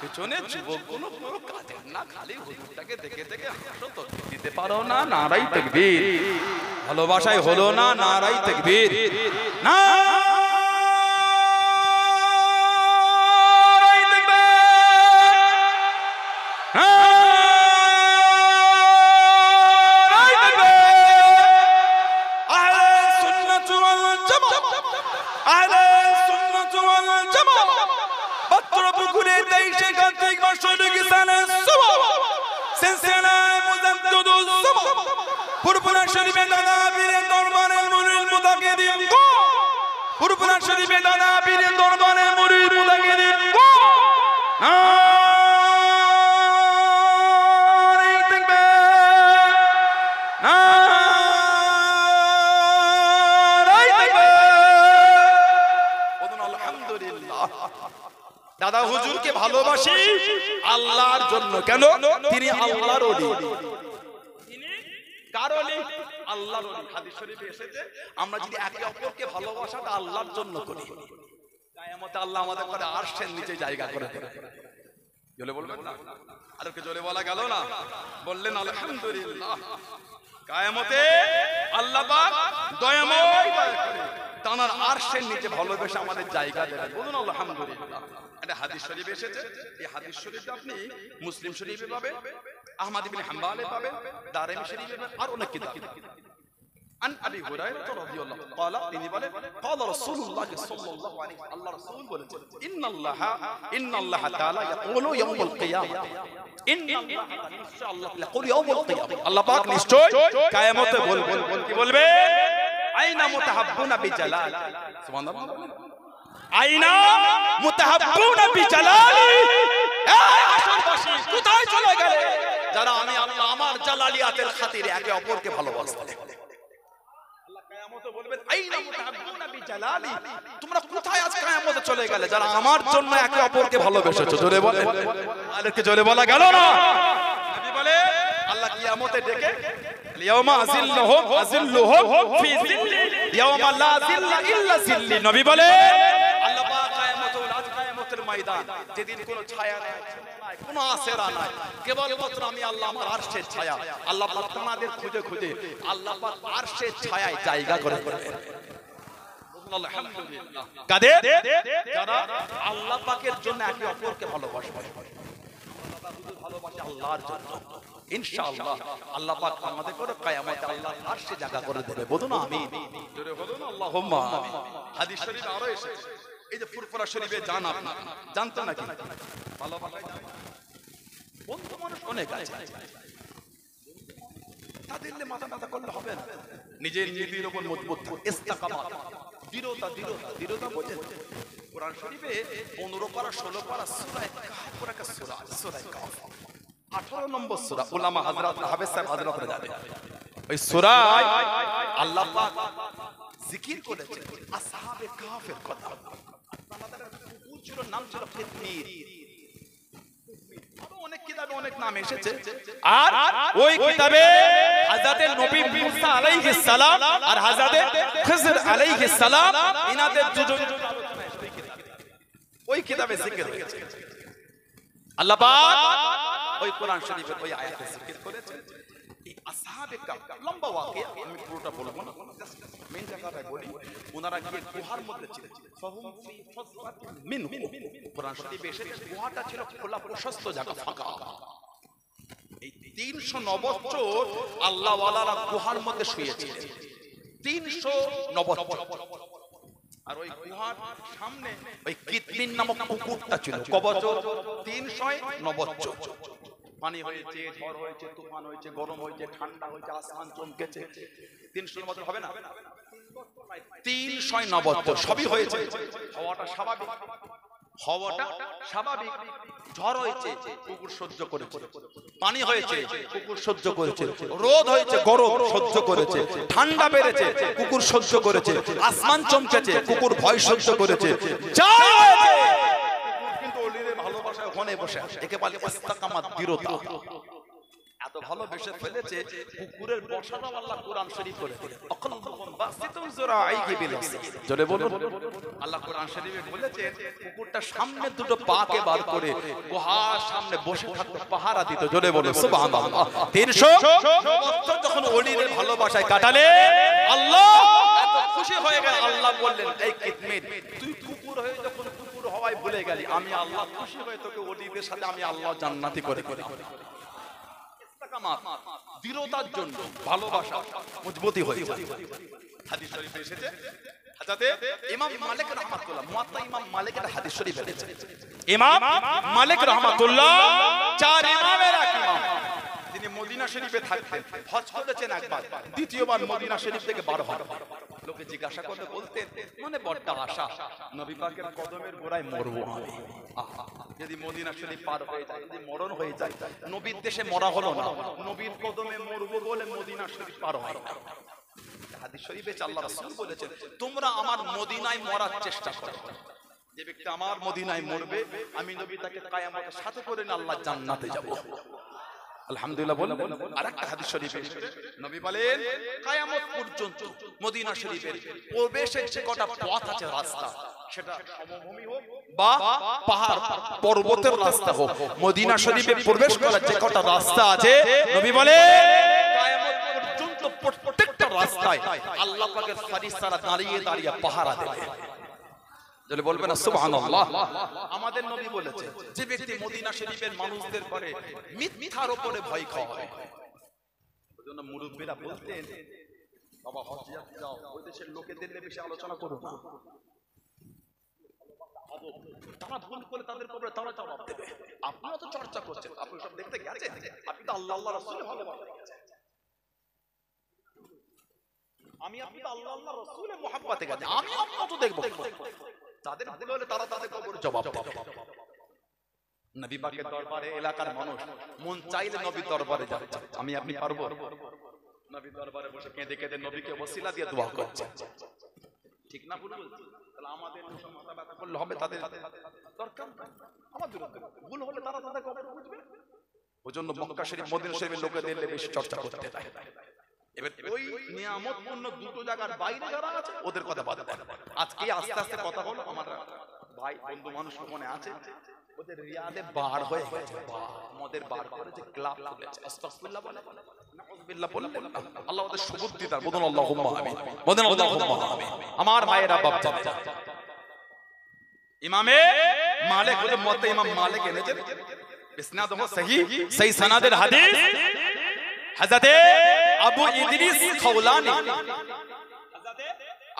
পেছনে যুবক কোনো কাজে না খালি হুজুরটাকে দেখে দেখে হাসো তাকবীর দিতে পারো না নারাই তাকবীর ভালোবাসায় হলো না নারাই তাকবীর না দাদা হুজুরকে ভালোবাসি আল্লাহর জন্য কেন তিনি আল্লাহর ওলি তিনি কার ওলি আল্লাহর ওলি হাদিস শরীফে এসেছে আমরা যদি একে অপরকে ভালোবাসাটা আল্লাহর জন্য করি কিয়ামতে আল্লাহ আমাদের করে আরশের নিচে জায়গা করে দেবে জোরে বলবেন না আর কে জোরে বলা গেল না বললেন আলহামদুলিল্লাহ কিয়ামতে আল্লাহ পাক দয়াময় করে তানার আরশের নিচে ভালোবেসে আমাদের জায়গা দেবে বলুন আলহামদুলিল্লাহ এটা হাদিস শরীফে এসেছে এই হাদিস শরীফে আপনি মুসলিম শরীফে পাবেন আহমদ ইবনে হাম্বলে পাবেন দারিমি শরীফে পাবেন আর অনেক কিতাব আন আবি হুরায়রা রাদিয়াল্লাহু তাআলা তিনি বলেন قال رسول الله صلى الله عليه وسلم আল্লাহ রাসূল বলেছেন ইন্নাল্লাহ তাআলা ইয়াকুলু ইয়াউমুল কিয়ামah ইন্নাল্লাহ ইয়াকুলু ইয়াউমুল কিয়ামah আল্লাহ পাক নিশ্চয় কিয়ামতে বলবেন কি বলবে আইনা মুতাহাব্বুনা বিজালাল সুবহানাল্লাহ আইনা মুতাহাব্বুনা বিজালালি এই আসরবাসী কোথায় চলে গেলে যারা আমি আল্লাহ আমার জালালিয়াতের খাতিরে একে অপরকে ভালোবাসতে আল্লাহ কিয়ামতে বলবেন আইনা মুতাহাব্বুনা বিজালালি তোমরা কোথায় আজ কিয়ামতে চলে গেলে যারা আমার জন্য একে অপরকে ভালোবেসেছো জোরে বলেন আরেকটু জোরে বলা গেল না নবী বলে আল্লাহ কিয়ামতে ডেকে اليوم أذلهم في ذل يوم لا ذل إلا ذل নবী বলে আল্লাহ পাক কিয়ামতের ময়দান যেদিন কোনো ছায়া নাই কোনো আশরা নাই কেবলমাত্র আমি আল্লাহ আমার আরশের ছায়া আল্লাহ পাক তোমাদের খুঁজে খুঁজে আল্লাহ পাক আরশের ছায়ায় জায়গা করে দেবেন আলহামদুলিল্লাহ কাদের যারা আল্লাহ পাকের জন্য একে অপরকে ভালোবাসে ভালোবাসে আল্লাহর জন্য ইনশাআল্লাহ আল্লাহ পাক আমাদের করে কিয়ামতে আল্লাহ আরশে জায়গা করে দেবে বলুন আমিন জোরে বলুন আল্লাহুম্মা আমিন হাদিস শরীফে আরো এসেছে এই যে ফুরফুরা শরীফে জান আপনি জানতেন নাকি ভালোবাসা বন্ধু মানুষ অনেক আছে তাদের মাথা করলে হবে না নিজের নীতির উপর মজবুত থাকুন ইস্তিকামাত দৃঢ়তা বোঝেন কোরআন শরীফে 15 পারা 16 পারা সূরা কাহফ পুরো একটা সূরা কাহফ 18 নম্বর সূরা উলামা হযরত হাফেজ সাহেব হযরতরা জানেন ওই সূরায় আল্লাহ পাক জিকির করেছেন আসহাবে কাহফের কথা তাদের কুকুর ছিল নাম ছিল ফিতমির অনেক কিতাবে অনেক নাম এসেছে আর ওই কিতাবে হযরত নবী মুসা আলাইহিস সালাম আর হযরত খিজর আলাইহিস সালাম ইনাদের দুজন ওই কিতাবে জিকির হয়েছে আল্লাহ পাক ওই কোরআন শরীফের ওই আয়াতে জিকির করেছেন এই আসহাবে কাহফ লম্বা ওয়াকিয়া আমি পুরোটা বলবো না মেন জায়গাটায় বলি ওনারা গিয়ে গুহার মধ্যে ছিলেন ফাহুম ফি ফাসরাতিন মিনহু কোরআন শরীফে এসেছে গুহাটা ছিল খোলা প্রশস্ত জায়গা ফাঁকা এই 309 বছর আল্লাহ ওয়ালারা গুহার মধ্যে শুয়েছিলেন 309 বছর আর ওই গুহার সামনে ওই কিতমিন নামক কুকুরটা ছিল কবছর 309 বছর পানি হয়েছে ঝড় হয়েছে তুফান হয়েছে গরম হয়েছে ঠান্ডা হয়েছে আসমান চমকেছে 309 বছর হবে না 309 বছর সবই হয়েছে হওয়াটা স্বাভাবিক ঝড় হয়েছে কুকুর সহ্য করেছে পানি হয়েছে কুকুর সহ্য করেছে রোদ হয়েছে গরম সহ্য করেছে ঠান্ডা বেড়েছে কুকুর সহ্য করেছে আসমান চমকেছে কুকুর ভয় সহ্য করেছে যা হয়েছে কিন্তু ওলিদের ভালোবাসায় ওখানে বসে একে বলে ইস্তিকামাত দৃঢ়তা এত ভালোবেসে ফেলেছে কুকুরের বসাটাও আল্লাহ কোরআন শরীফ করে দিলেন। অকল্লুহুম বাসিতুন যুরাইহি বিল-আসি। জোরে বলুন, আল্লাহ কোরআন শরীফে বলেছে কুকুরটা সামনে দুটো পাকে বার করে গুহার সামনে বসে থাকতো, পাহারা দিত। জোরে বলুন সুবহানাল্লাহ। 300 বছর যখন ওলিদের ভালোবাসায় কাটালে আল্লাহ এত খুশি হয়ে গেল, আল্লাহ বললেন এই কিতমির তুই কুকুর হয়ে যখন কুকুর হওয়ায় ভুলে গেলি, আমি আল্লাহ খুশি হয়ে তোকে ওলিদের সাথে আমি আল্লাহ জান্নাতি করে দিলাম। দৃঢ়তার জন্য ভালোবাসা মজবুতি হয়ে যায়। হাদিস শরীফে এসেছে হযরত ইমাম মালিক রাহমাতুল্লাহ, মুয়াত্তা ইমাম মালিকের হাদিস শরীফ এসেছে। ইমাম মালিক রাহমাতুল্লাহ চার ইমামের এক ইমাম, তিনি মদিনা শরীফে থাকতেন, হজ করেছেন একবার, দ্বিতীয়বার মদিনা শরীফ থেকে বার হন। লোকে জিজ্ঞাসা করলে বলতেন মানে বড় আশা নবী পাকের কদমের গোড়ায় মরবো আমি। যদি মদিনা শরীফ পার হয়ে যায়, যদি মরণ হয়ে যায়, নবীর দেশে মরা হলো না, নবীর কদমে মরবো বলে মদিনা শরীফ পার হয়। হাদিস শরীফে আল্লাহ রাসূল বলেছেন তোমরা আমার মদিনায় মরার চেষ্টা করো, যে ব্যক্তি আমার মদিনায় মরবে আমি নবী তাকে কিয়ামতের সাথে করে নিয়ে আল্লাহ জান্নাতে যাব। আলহামদুলিল্লাহ বলবেন। আরেকটা হাদিস শরীফে নবী বলেন কিয়ামত পর্যন্ত মদিনা শরীফের প্রবেশের যে কটা পথ আছে, রাস্তা, সেটা সমভূমি হোক বা পাহাড় পর্বতের রাস্তা হোক, মদিনা শরীফে প্রবেশ করার যে কটা রাস্তা আছে নবী বলেন কিয়ামত পর্যন্ত প্রত্যেকটা রাস্তায় আল্লাহ পাকের ফেরেশতারা দাঁড়িয়ে দাঁড়িয়ে পাহারা দেবে। যদি বলবেন সুবহানাল্লাহ। আমাদের নবী বলেছে যে ব্যক্তি মদিনা শরীফের মানুষদের করে মিথ্যার উপরে ভয় খাওয়াবে, ওজন্য মুরব্বিরা বলতেন বাবা হজে যাও, ওই দেশের লোকেদের নিয়ে বেশি আলোচনা করো না, তারা ভুল করে তাদের কবরে তারা জবাব দেবে। আপনারা তো চর্চা করছেন, আপনি সব দেখতে গেছেন, আপনি তো আল্লাহ আল্লাহ রাসূলের ভালোবাসা গেছেন। আমি আপনি তো আল্লাহ আল্লাহ রাসূলের মহব্বতে গেছেন, আমি আপনারা তো দেখব। তাদের ভুল হলে তারা তাদের কবরে জবাব দেবে। নবী পাকের দরবারে এলাকার মানুষ মন চাইলে নবীর দরবারে যাচ্ছে, আমি আপনি পারবো? নবীর দরবারে বসে কেঁদে কেঁদে নবীকে ওসিলা দিয়ে দোয়া করছে, ঠিক না? ভুল বলছি? তাহলে আমাদের মাথা ব্যথা করলে হবে তাদের দরকার? আমাদের ভুল হলে তারা তাদের কবরে বুঝবে। ওজন্য মক্কা শরীফ মদিনা শরীফের লোকেদের বেশি চর্চা করতে দেয়। এবার ওই নিয়ামতপূর্ণ দুটো জায়গার বাইরে যারা আছে ওদের কথা বাদ দেন। আজকে আস্তে আস্তে কথা হলো, আমার ভাই বন্ধু মানুষ মনে আছে ওদের রিয়াদে বার হয়ে গেছে, মদের বার করেছে, ক্লাব খুলেছে, আস্তাগফিরুল্লাহ বলে, নাউযুবিল্লাহ বলে, আল্লাহ ওদের সুবুদ্ধি দান, বলুন আল্লাহুম্মা আমিন, বলুন আল্লাহুম্মা আমিন। আমার ভাইয়েরা বাপ ইমামে মালিক বলে মত ইমাম মালিক এনেছেন, ইসনাদ হো সহিহ, সহি সনদের হাদিস হযরত আবু ইদ্রিস খাওলানি,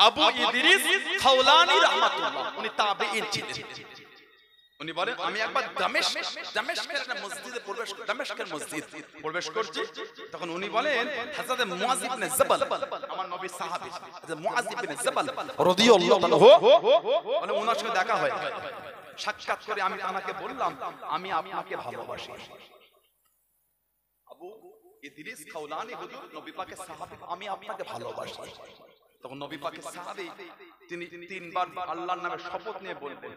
আবু ইদ্রিস খাওলানি রাহমাতুল্লাহ, উনি তাবেঈন ছিলেন। উনি বলেন আমি একবার দামেস্কের একটা মসজিদে দামেস্কের মসজিদ প্রবেশ করছি, তখন উনি বলেন হযরত মুআয ইবনে জাবাল, আমার নবীর সাহাবী হযরত মুআয ইবনে জাবাল রাদিয়াল্লাহু আনহু, মানে ওনার সাথে দেখা হয়, সাক্ষাৎ করে আমি তাকে বললাম আমি আপনাকে ভালোবাসি। আবু ইদ্রিস খাওলানি হুজুর নবী পাকের সাহাবী, আমি আপনাকে ভালোবাসি। তখন নবী পাকের সাহাবী তিনি তিনবার আল্লাহর নামে শপথ নিয়ে বললেন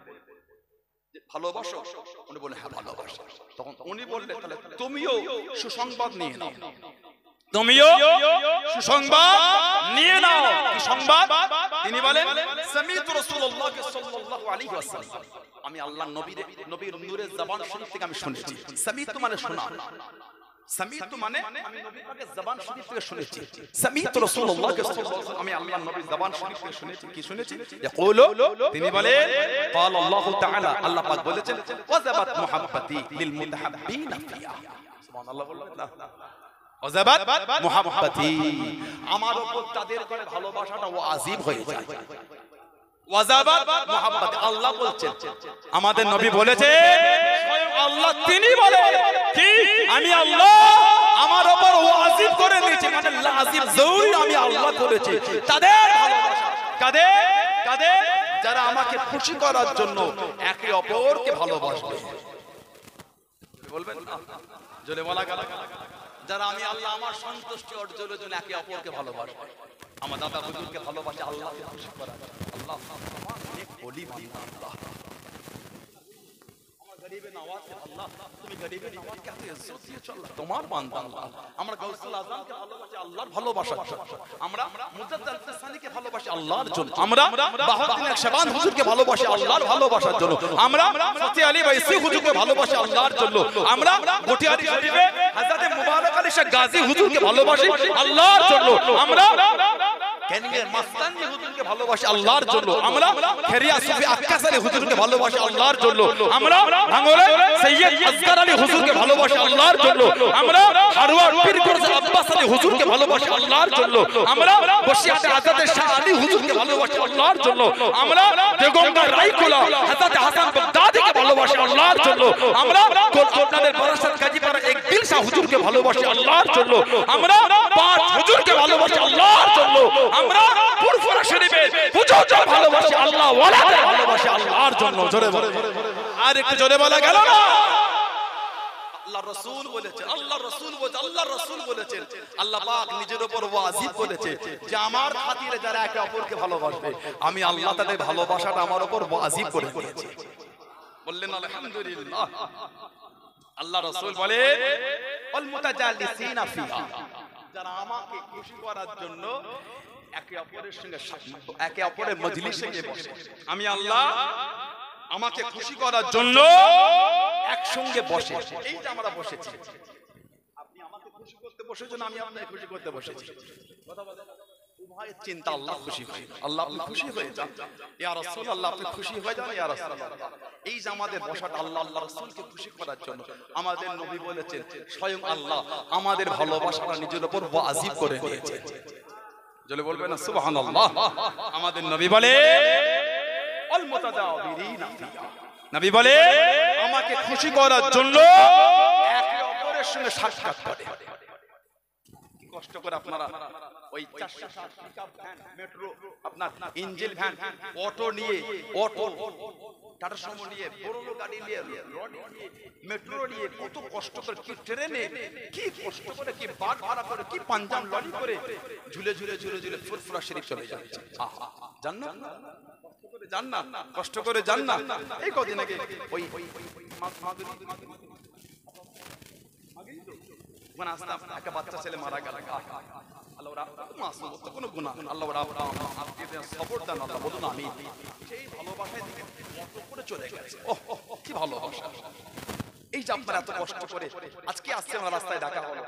ভালোবাসো? উনি বললেন হ্যাঁ ভালোবাসি। তখন উনি বললেন তাহলে তুমিও সুসংবাদ নিয়ে নাও, তুমিও সুসংবাদ নিয়ে নাও। কি সংবাদ? তিনি বলেন সামিতু রাসূলুল্লাহ সাল্লাল্লাহু আলাইহি ওয়াসাল্লাম, আমি আল্লাহর নবীর নূরের জবান শরীফ থেকে আমি শুনেছি। সামিতু মানে শোনা, সামিতু মানে আমি নবী পাকের জবান শরীফ থেকে শুনেছি। সামিতু রাসূলুল্লাহ সাল্লাল্লাহু আলাইহি ওয়াসাল্লাম, আমি আল্লাহর নবীর জবান শরীফ থেকে শুনেছি। কি শুনেছি? ইয়াকুলু, তিনি বলেন ক্বাল আল্লাহু তাআলা, আল্লাহ পাক বলেছেন ওয়াজাবাত মুহাব্বতি লিল মুতাহাব্বিনা ফিহা। সুবহানাল্লাহ বললেন না, ওয়াজাবাত মুহাব্বতি, আমার উপর তাদের করে ভালোবাসাটা ওয়াজিব হয়ে যায়। ওয়াজাবাত মুহাব্বতি, আল্লাহ বলছেন, আমাদের নবী বলেছে স্বয়ং আল্লাহ তিনি বলেন কি আমি আল্লাহ আমার উপর ওয়াজিব করে নিয়েছি, মানে লাজিম জরুরি আমি আল্লাহ করেছি তাদের ভালোবাসা। কাদের? যারা আমাকে খুশি করার জন্য একে অপরকে ভালোবাসবে। বলবেন জোরে বলা গেল, যারা আমি আল্লাহ আমার সন্তুষ্টি অর্জনের জন্য একে অপরকে ভালোবাসবে। আমার দাদা হুজুরকে ভালোবাসে আল্লাহকে খুশি করার জন্য। আল্লাহ আমার অনেক ওলি বান্দা, আল্লাহ গরিবে নওয়াজ আল্লাহ তুমি গরিবে নওয়াজকে এত ইজ্জত দিয়েছো আল্লাহ তোমার বান্দা আল্লাহ আমরা গাউসুল আজমকে ভালোবাসি আল্লাহর ভালোবাসার জন্য আমরা মুজাদ্দিদ আল-সানিকে ভালোবাসি আল্লাহর জন্য আমরা বাহাউদ্দিন আকশাবান হুজুরকে ভালোবাসি আল্লাহর ভালোবাসার জন্য আমরা ফতি আলী বাইসি হুজুরকে ভালোবাসি আল্লাহর জন্য আমরা গটিয়ারি শরীফে হযরত মুবারক আলী শাহ গাজী হুজুরকে ভালোবাসি আল্লাহর জন্য আমরা কেনিয়ার মাস্তানি হুজুরকে ভালোবাসি আল্লাহর জন্য আমরা খেরিয়া সুফি আক্কাস আলী হুজুরকে ভালোবাসি আল্লাহর জন্য আমরা ভাঙড়ে সৈয়দ আসগর আলী হুজুরকে ভালোবাসি আল্লাহর জন্য আমরা হারওয়ার পীর গোরজা আব্বাস আলী হুজুরকে ভালোবাসি আল্লাহর জন্য আমরা বসিয়াতে আজাদ শাহ আলী হুজুরকে ভালোবাসি আল্লাহর জন্য আমরা দেগঙ্গা রায়কোলা হযরত হাসান বাগদাদীকে ভালোবাসি আল্লাহর জন্য আমরা আপনাদের বারাসাত গাজীপাড়া একদিল শাহ হুজুরকে ভালোবাসি আল্লাহর জন্য আমরা পাঁচ হুজুরকে ভালোবাসি আল্লাহর জন্য আমরা ফুরফুরা শরীফে হুজুরকে ভালোবাসি আল্লাহ ওয়ালাকে ভালোবাসি আল্লাহর জন্য জোরে বলে আর একটু জোরে বলা গেল না আল্লাহর রাসূল বলেছেন আল্লাহর রাসূল বলেছেন আল্লাহর রাসূল বলেছেন আল্লাহ পাক নিজের উপর ওয়াজিব করেছে যে আমার খাতিরে যারা একে অপরকে ভালোবাসবে আমি আল্লাহ তাদের ভালোবাসাটা আমার উপর ওয়াজিব করে দিয়েছি বললেন আলহামদুলিল্লাহ আল্লাহর রাসূল বলেন আল মুতাজাল্লিসিনা ফিহা যারা আমাকে খুশি করার জন্য একে অপরের সঙ্গে একে অপরের মজলিসে গিয়ে বসে আমি আল্লাহ আমাকে খুশি করার জন্য একসঙ্গে বসে এই যে আমরা বসেছি আপনি আমাকে খুশি করতে বসেছেন আমি আপনাকে খুশি করতে বসেছি কথা বলেন উভয়ের চিন্তা আল্লাহ খুশি হয় আল্লাহ আপনি খুশি হয়ে যান ইয়া রাসূলুল্লাহ আপনি খুশি হয়ে যান ইয়া রাসূলুল্লাহ এই যে আমাদের বসাটা আল্লাহ আল্লাহ রাসূলকে খুশি করার জন্য আমাদের নবী বলেছেন স্বয়ং আল্লাহ আমাদের ভালোবাসাটা নিজের উপর ওয়াজিব করে দিয়েছে জলে বলবেন না সুবহানাল্লাহ আমাদের নবী বলে আল মুতাজাবিরিনা ফিহা নবী বলে আমাকে খুশি করার জন্য একে অপরের সঙ্গে সাক্ষাৎ করে কি কষ্ট করে আপনারা ওই 460 পিকআপ ভ্যান মেট্রো আপনার ইঞ্জিন ভ্যান অটো নিয়ে অটো টাটা সুমো নিয়ে বড় গাড়ি নিয়ে লরি নিয়ে মেট্রো নিয়ে কত কষ্ট করে কি ট্রেনে কি কষ্ট করে কি বাস ভাড়া করে কি পাঞ্জাব লরি করে ঝুলে ঝুলে ঝুলে ঝুলে ফুরফুরা শরীফ চলে যাচ্ছে জান্নাত জান্নাত কষ্ট করে জান্নাত এই কদিন আগে ওই একটা বাচ্চা ছেলে মারা গেল আল্লাহ মাসুম তো কোনো গুনাহ আল্লাহ আপনি সবর দেন আল্লাহ বলুন আমি সেই ভালোবাসায় দিকে কত করে চলে গেছে কি ভালোবাসা এই যে আপনারা এত কষ্ট করে আজকে আসছে আমার রাস্তায় ডাকা হলো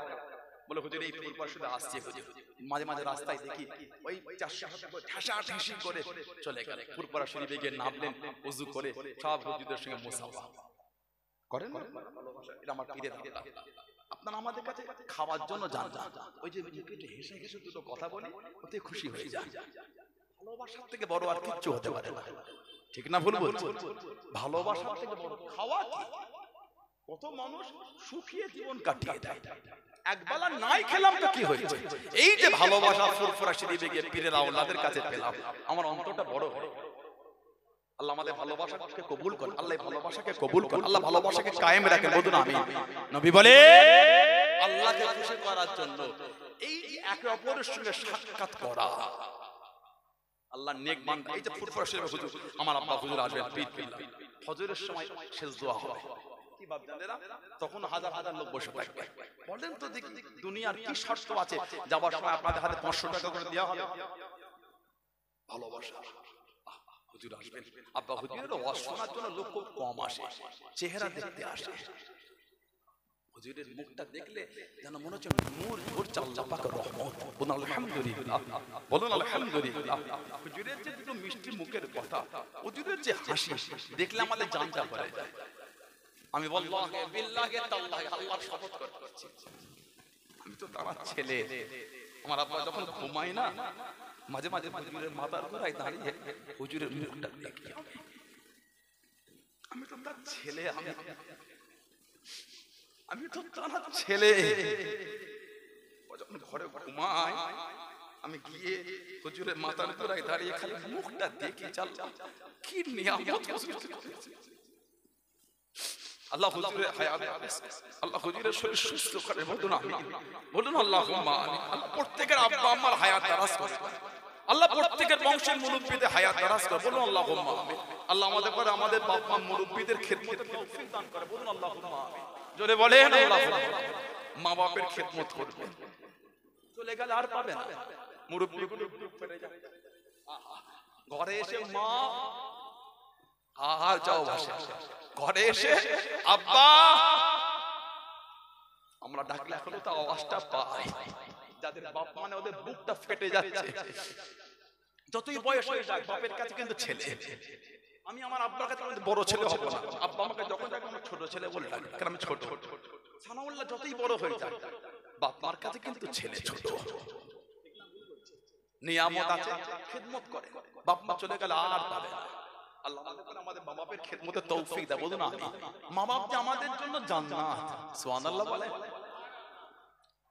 বলে হুজুর এই ফুরফুরা শুধু আসছে হুজুর মাঝে মাঝে রাস্তায় দেখি ওই 400 করে ঠাসাঠাসি করে চলে গেল ফুরফুরা শরীফে গিয়ে নামলেন ওযু করে সব হুজুরদের সঙ্গে মুসাফা করেন ভালোবাসা এটা আমার পীরের আল্লাহ আপনারা আমাদের কাছে খাওয়ার জন্য যান ওই যে মুখে হেসে হেসে দুটো কথা বলি ওতে খুশি হয়ে যায় ভালোবাসার থেকে বড় আর কিচ্ছু হতে পারে না ঠিক না ভুল বলছি ভালোবাসার থেকে বড় খাওয়া কি কত মানুষ সুখিয়ে জীবন কাটিয়ে দেয় একবেলা নাই খেলাম তো কি হয়েছে এই যে ভালোবাসা ফুরফুরা শরীফে গিয়ে পীরের আওলাদের কাছে পেলাম আমার অন্তরটা বড় আল্লাহ আমাদের ভালোবাসাকে কবুল করেন আল্লাহ ভালোবাসাকে কবুল করেন আল্লাহ ভালোবাসাকে কায়েম রাখেন বলুন আমিন নবী বলে আল্লাহকে খুশি করার জন্য এই যে একে অপরের সঙ্গে সাক্ষাৎ করা আল্লাহ নেক বান্দা এই যে ফুরফুরা শরীফে হুজুর আমার আব্বা হুজুর আসবেন পীর ফজরের সময় শেষ দোয়া হবে কি বাপজানেরা তখন হাজার হাজার লোক বসে থাকবে বলেন তো দেখি দুনিয়ার কি শর্ত আছে যাবার সময় আপনাদের হাতে 500 টাকা করে দেওয়া হবে ভালোবাসা হুজুর আসবেন আব্বা হুজুরের ওয়াজ শোনার জন্য লোক খুব কম আসে চেহারা দেখতে আসে হুজুরের মুখটা দেখলে যেন মনে হচ্ছে নূর ঝরছে আল্লাহ পাকের রহমত বলুন আলহামদুলিল্লাহ বলুন আলহামদুলিল্লাহ হুজুরের যে দুটো মিষ্টি মুখের কথা হুজুরের যে হাসি দেখলে আমাদের জানটা পড়ে যায় আমি বললাহি বিল্লাহি তাআল্লাহি আল্লাহর শপথ করছি আমি তো তার ছেলে আমার আব্বা যখন ঘুমায় না মাঝে মাঝে হুজুরের মাথার গোড়ায় দাঁড়িয়ে হুজুরের মুখটা দেখি আমি তো তার ছেলে আমি তো তার ছেলে যখন ঘরে ঘুমায় আমি গিয়ে হুজুরের মাথার গোড়ায় দাঁড়িয়ে খালি মুখটা দেখি চাল কি নিয়ামত আল্লাহ হুজুরের হায়াত আল্লাহ হুজুরের শরীর সুস্থ করে বলুন আমিন বলুন আল্লাহুম্মা আমিন আল্লাহ প্রত্যেকের আব্বা আম্মার হায়াত দারাজ করে আল্লাহ প্রত্যেকের বংশের মুরব্বিদের হায়াত দারাজ করে, বলুন আল্লাহুম্মা আমিন। আল্লাহ আমাদের করে আমাদের বাপ মা মুরব্বিদের খেদমত তৌফিক দান করে, বলুন আল্লাহুম্মা আমিন। জোরে বলেন আল্লাহুম্মা। মা বাপের খেদমত করবে, চলে গেলে আর পাবে না। মুরব্বিগুলো ফেলে যায়, ঘরে এসে মা আর যাও ভাষা, ঘরে এসে আব্বা আমরা ডাকলে এখনো তো আওয়াজটা পাই। যাদের বাপ মানে ওদের বুকটা ফেটে যাচ্ছে, যতই বয়স হয়ে যায় বাপের কাছে কিন্তু ছেলে। আমি আমার আব্বার কাছে বড় ছেলে হব না, আব্বা আমাকে যখন ডাকে আমার ছোট ছেলে বলে ডাকে, কারণ আমি ছোট। সানাউল্লাহ যতই বড় হয়ে যায় বাপ মার কাছে কিন্তু ছেলে ছোট। নিয়ামত আছে, খেদমত করে, বাপ মা চলে গেলে আর পাবে না। আল্লাহ আমাদের মা বাপের খেদমতের তৌফিক দেয়, বলুন আমিন। মা বাপ যে আমাদের জন্য জান্নাত, সুবহানাল্লাহ বলে।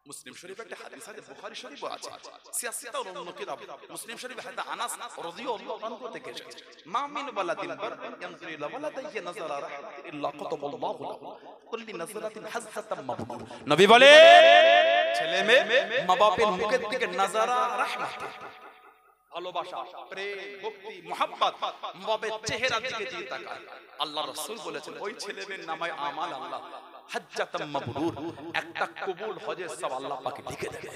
মুসলিম শরীফে একটা হাদিস আছে, বুখারী শরীফও আছে, সিয়াসিতা ও অন্য কিতাব। মুসলিম শরীফে হাদিস আনাস রাদিয়াল্লাহু আনহু থেকে এসেছে, মা মিন ওয়ালাদিন বাররিন ইয়ানজুরু ইলা ওয়ালাদিহি নাযারা রাহমাতিন ইল্লা কাতাবাল্লাহু লাহু কুল্লি নাযরাতিন হাজ্জাতাম মাবরুর। নবী বলে ছেলে মেয়ে মা বাপের মুখের দিকে নাযারা রাহমাত, ভালোবাসা, প্রেম, ভক্তি, মুহাব্বত, মা বাপের চেহারার দিকে দিয়ে তাকায়। আল্লাহ রাসূল বলেছেন ওই ছেলে মেয়ের নামে আমাল আল্লাহ হাজ্জাতাম মাবরুর, একটা কবুল হজের সব আল্লাহ পাক লিখে দেবে।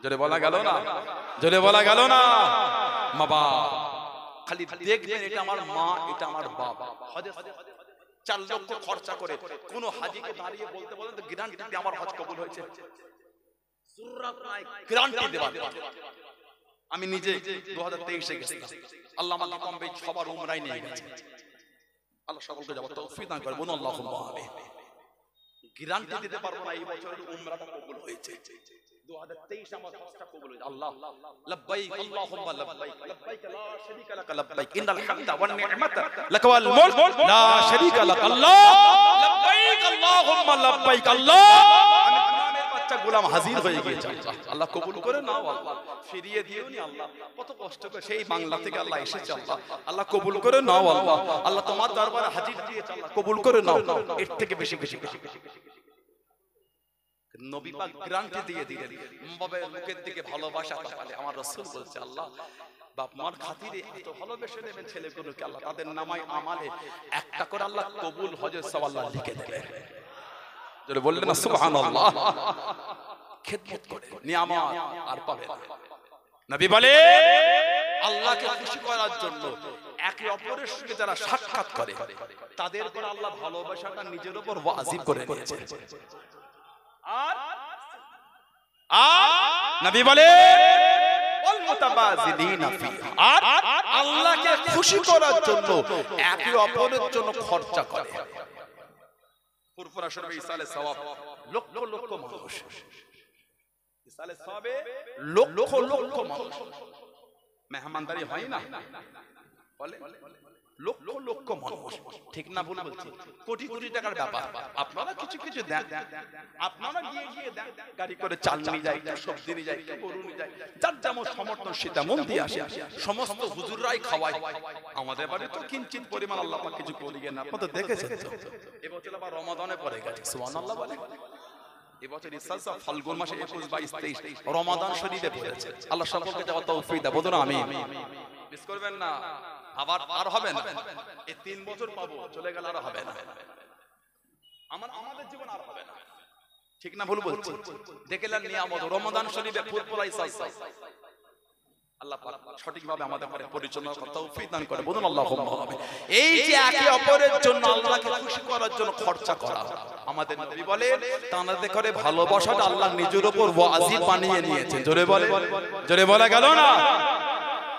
জোরে বলা গেল না, জোরে বলা গেল না। মা বাপ খালি দেখবেন এটা আমার মা, এটা আমার বাবা। হজে 4 লক্ষ খরচা করে কোন হাজীকে দাঁড়িয়ে বলতে বলেন তো গ্যারান্টি দিতে আমার হজ কবুল হয়েছে, জুররাত নাই গ্যারান্টি দেবার। আমি নিজে 2023 এ গেছিলাম, আল্লাহ আমাকে কম বেশি সবার উমরায় নিয়ে গেছে। আল্লাহ সকলকে যাওয়ার তৌফিক দান করে, বলুন আল্লাহুম্মা আমিন। গ্যারান্টি দিতে পারবো না এই বছরের উমরাটা কবুল হয়েছে, 2023 আমার হজটা কবুল হয়েছে। আল্লাহ লাব্বাইক আল্লাহুম্মা লাব্বাইক, লাব্বাইক লা শারীকা লাক লাব্বাইক, ইন্নাল হামদা ওয়ান নি'মাতা লাকা ওয়াল মুলক লা শারীকা লাক। আল্লাহ লাব্বাইক আল্লাহুম্মা লাব্বাইক। আল্লাহ আমি গুনাহের বাচ্চা গোলাম হাজির হয়ে গিয়েছি, আল্লাহ কবুল করে নাও, আল্লাহ ফিরিয়ে দিও নি। আল্লাহ কত কষ্ট করে সেই বাংলা থেকে আল্লাহ এসেছে, আল্লাহ আল্লাহ কবুল করে নাও। আল্লাহ আল্লাহ তোমার দরবারে হাজির দিয়েছে, আল্লাহ কবুল করে নাও। এর থেকে বেশি বেশি বেশি নবী পাক গ্যারান্টি দিয়ে দিলেন, বাবার মুখের দিকে ভালোবাসা তাকালে আমার রাসূল বলছে আল্লাহ বাপ মার খাতিরে এত ভালোবেসে নেবেন ছেলেগুলোকে, আল্লাহ তাদের নামায় আমালে একটা করে আল্লাহ কবুল হজের সওয়াব আল্লাহ লিখে দেবেন। যারা বললেন না সুবহানাল্লাহ, খেদমত করে নিয়ামত আর পাবে না। নবী বলে আল্লাহকে খুশি করার জন্য একে অপরের সঙ্গে যারা সাক্ষাৎ করে তাদের উপর আল্লাহ ভালোবাসাটা নিজের উপর ওয়াজিব করে নিয়েছে। আর নবী বলে ওয়াল মুতাবাযিলিনা ফিহা, আর আল্লাহকে খুশি করার জন্য একে অপরের জন্য খরচা করে। ফুরফুরা শরীফে ইসালে সওয়াব লক্ষ লক্ষ মানুষ, ইসালে সওয়াবে লক্ষ লক্ষ মানুষ মেহমানদারি হয় না, বলে লক্ষ লক্ষ মানুষ, ঠিক না ভুল বলছি? কোটি কোটি টাকার ব্যাপার। আপনারা কিছু কিছু দেন, আপনারা গিয়ে গিয়ে দেন, গাড়ি করে চাল নিয়ে যায়, সবজি নিয়ে যায়, গরু নিয়ে যায়, যার যেমন সমর্থন সে তেমন দিয়ে আসে। সমস্ত হুজুররাই খাওয়ায়, আমাদের বাড়ি তো কিঞ্চিত পরিমাণ আল্লাহ পাক কিছু করিয়ে না। আপনারা তো দেখেছেন তো এবছর আবার রমাদানে পড়ে গেছে, সুবহানাল্লাহ বলে। এবছর ইসা ফাল্গুন মাসে 21, 22, 23 রমাদান শরীফে পড়েছে। আল্লাহ সকলকে যাওয়ার তৌফিক দাও, বলুন আমিন। মিস করবেন না, আবার আর হবে না। এই 3 বছর পাবো, চলে গেল আর হবে না। আমাদের জীবন আর হবে না, ঠিক না ভুল বলছি? দেখলেন নিয়ামত রমাদান শরীফে ফুরফুরা ইসা, আল্লাহ পাক সঠিকভাবে আমাদের উপরে পরিচালনা করতে তৌফিক দান করে, বলুন আল্লাহুম্মা আমিন। এই যে একে অপরের জন্য আল্লাহকে খুশি করার জন্য খরচা করা, আমাদের নবী বলেন তানাতে করে ভালোবাসাটা আল্লাহ নিজের উপর ওয়াজিব বানিয়ে নিয়েছেন। জোরে বলে, জোরে বলা গেল না?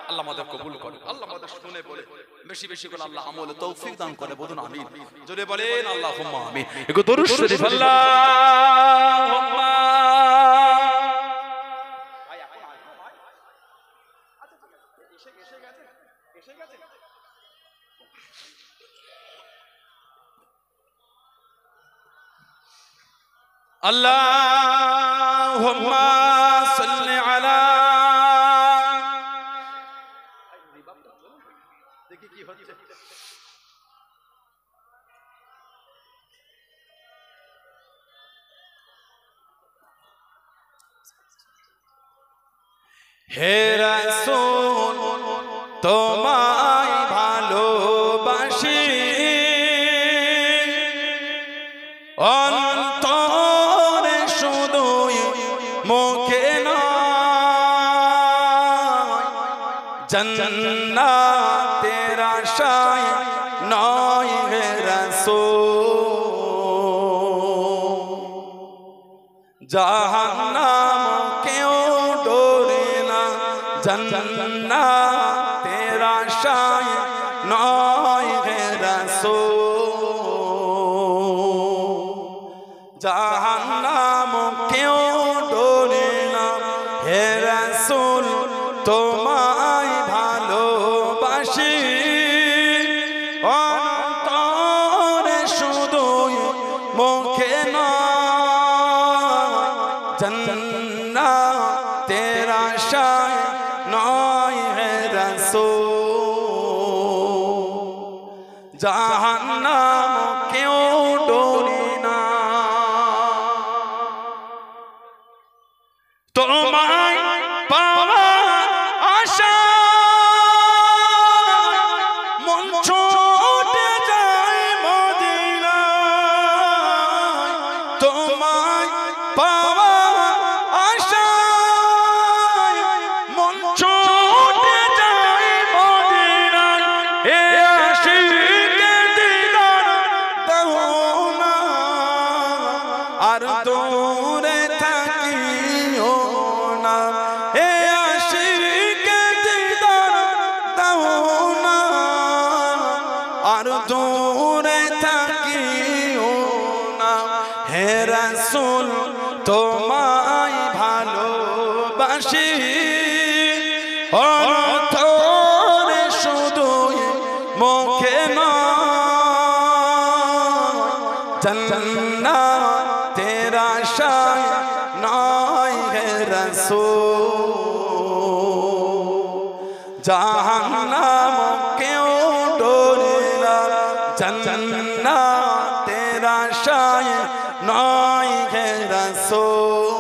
আল্লাহ আমাদের কবুল করে, আল্লাহ আমাদের শুনে বলে বেশি বেশি করে আল্লাহ আমলে তৌফিক দান করে, বলুন আমিন। জোরে বলেন আল্লাহুম্মা আমিন। একটু দরুদ শরীফ আল্লাহুম্মা। আল্লাহুম্মা সাল্লি আলা, দেখি কি হচ্ছে। হে রাসূল তোমায় ভালোবাসি অন্তরে শুধুই মুখে নয় জান্নাতের আশায় নয় হে রাসূল জাহান্নাম কেউ ডরে না জান্নাতের আশায় নয় হে রাসূল জাহান্নাম কেউ ডরে না হে রাসূল তোমায় ভালোবাসি অন্তরে শুধুই মুখে নয় জান্নাতের আশায় নয় হে রাসূল জাহান্নাম কেউ ডরে না তোমায় পাওয়ার আশায় মন ছুটে যায় মদিনায় তোমায় পাওয়ার আশায় মন ছুটে যায় মদিনায় হে আশিকে দিদার দাও না আর দূরে থাকিও না হে আশিকে দিদার দাও না আর দূরে থাকিও না হে রাসূল তোমায় ভালোবাসি অন্তরে শুধুই মুখে নয় জান্নাতের আশায় নয় হে রাসূল জাহান্নাম কেউ ডরে না জান্নাতের আশায় নয় হে রাসূল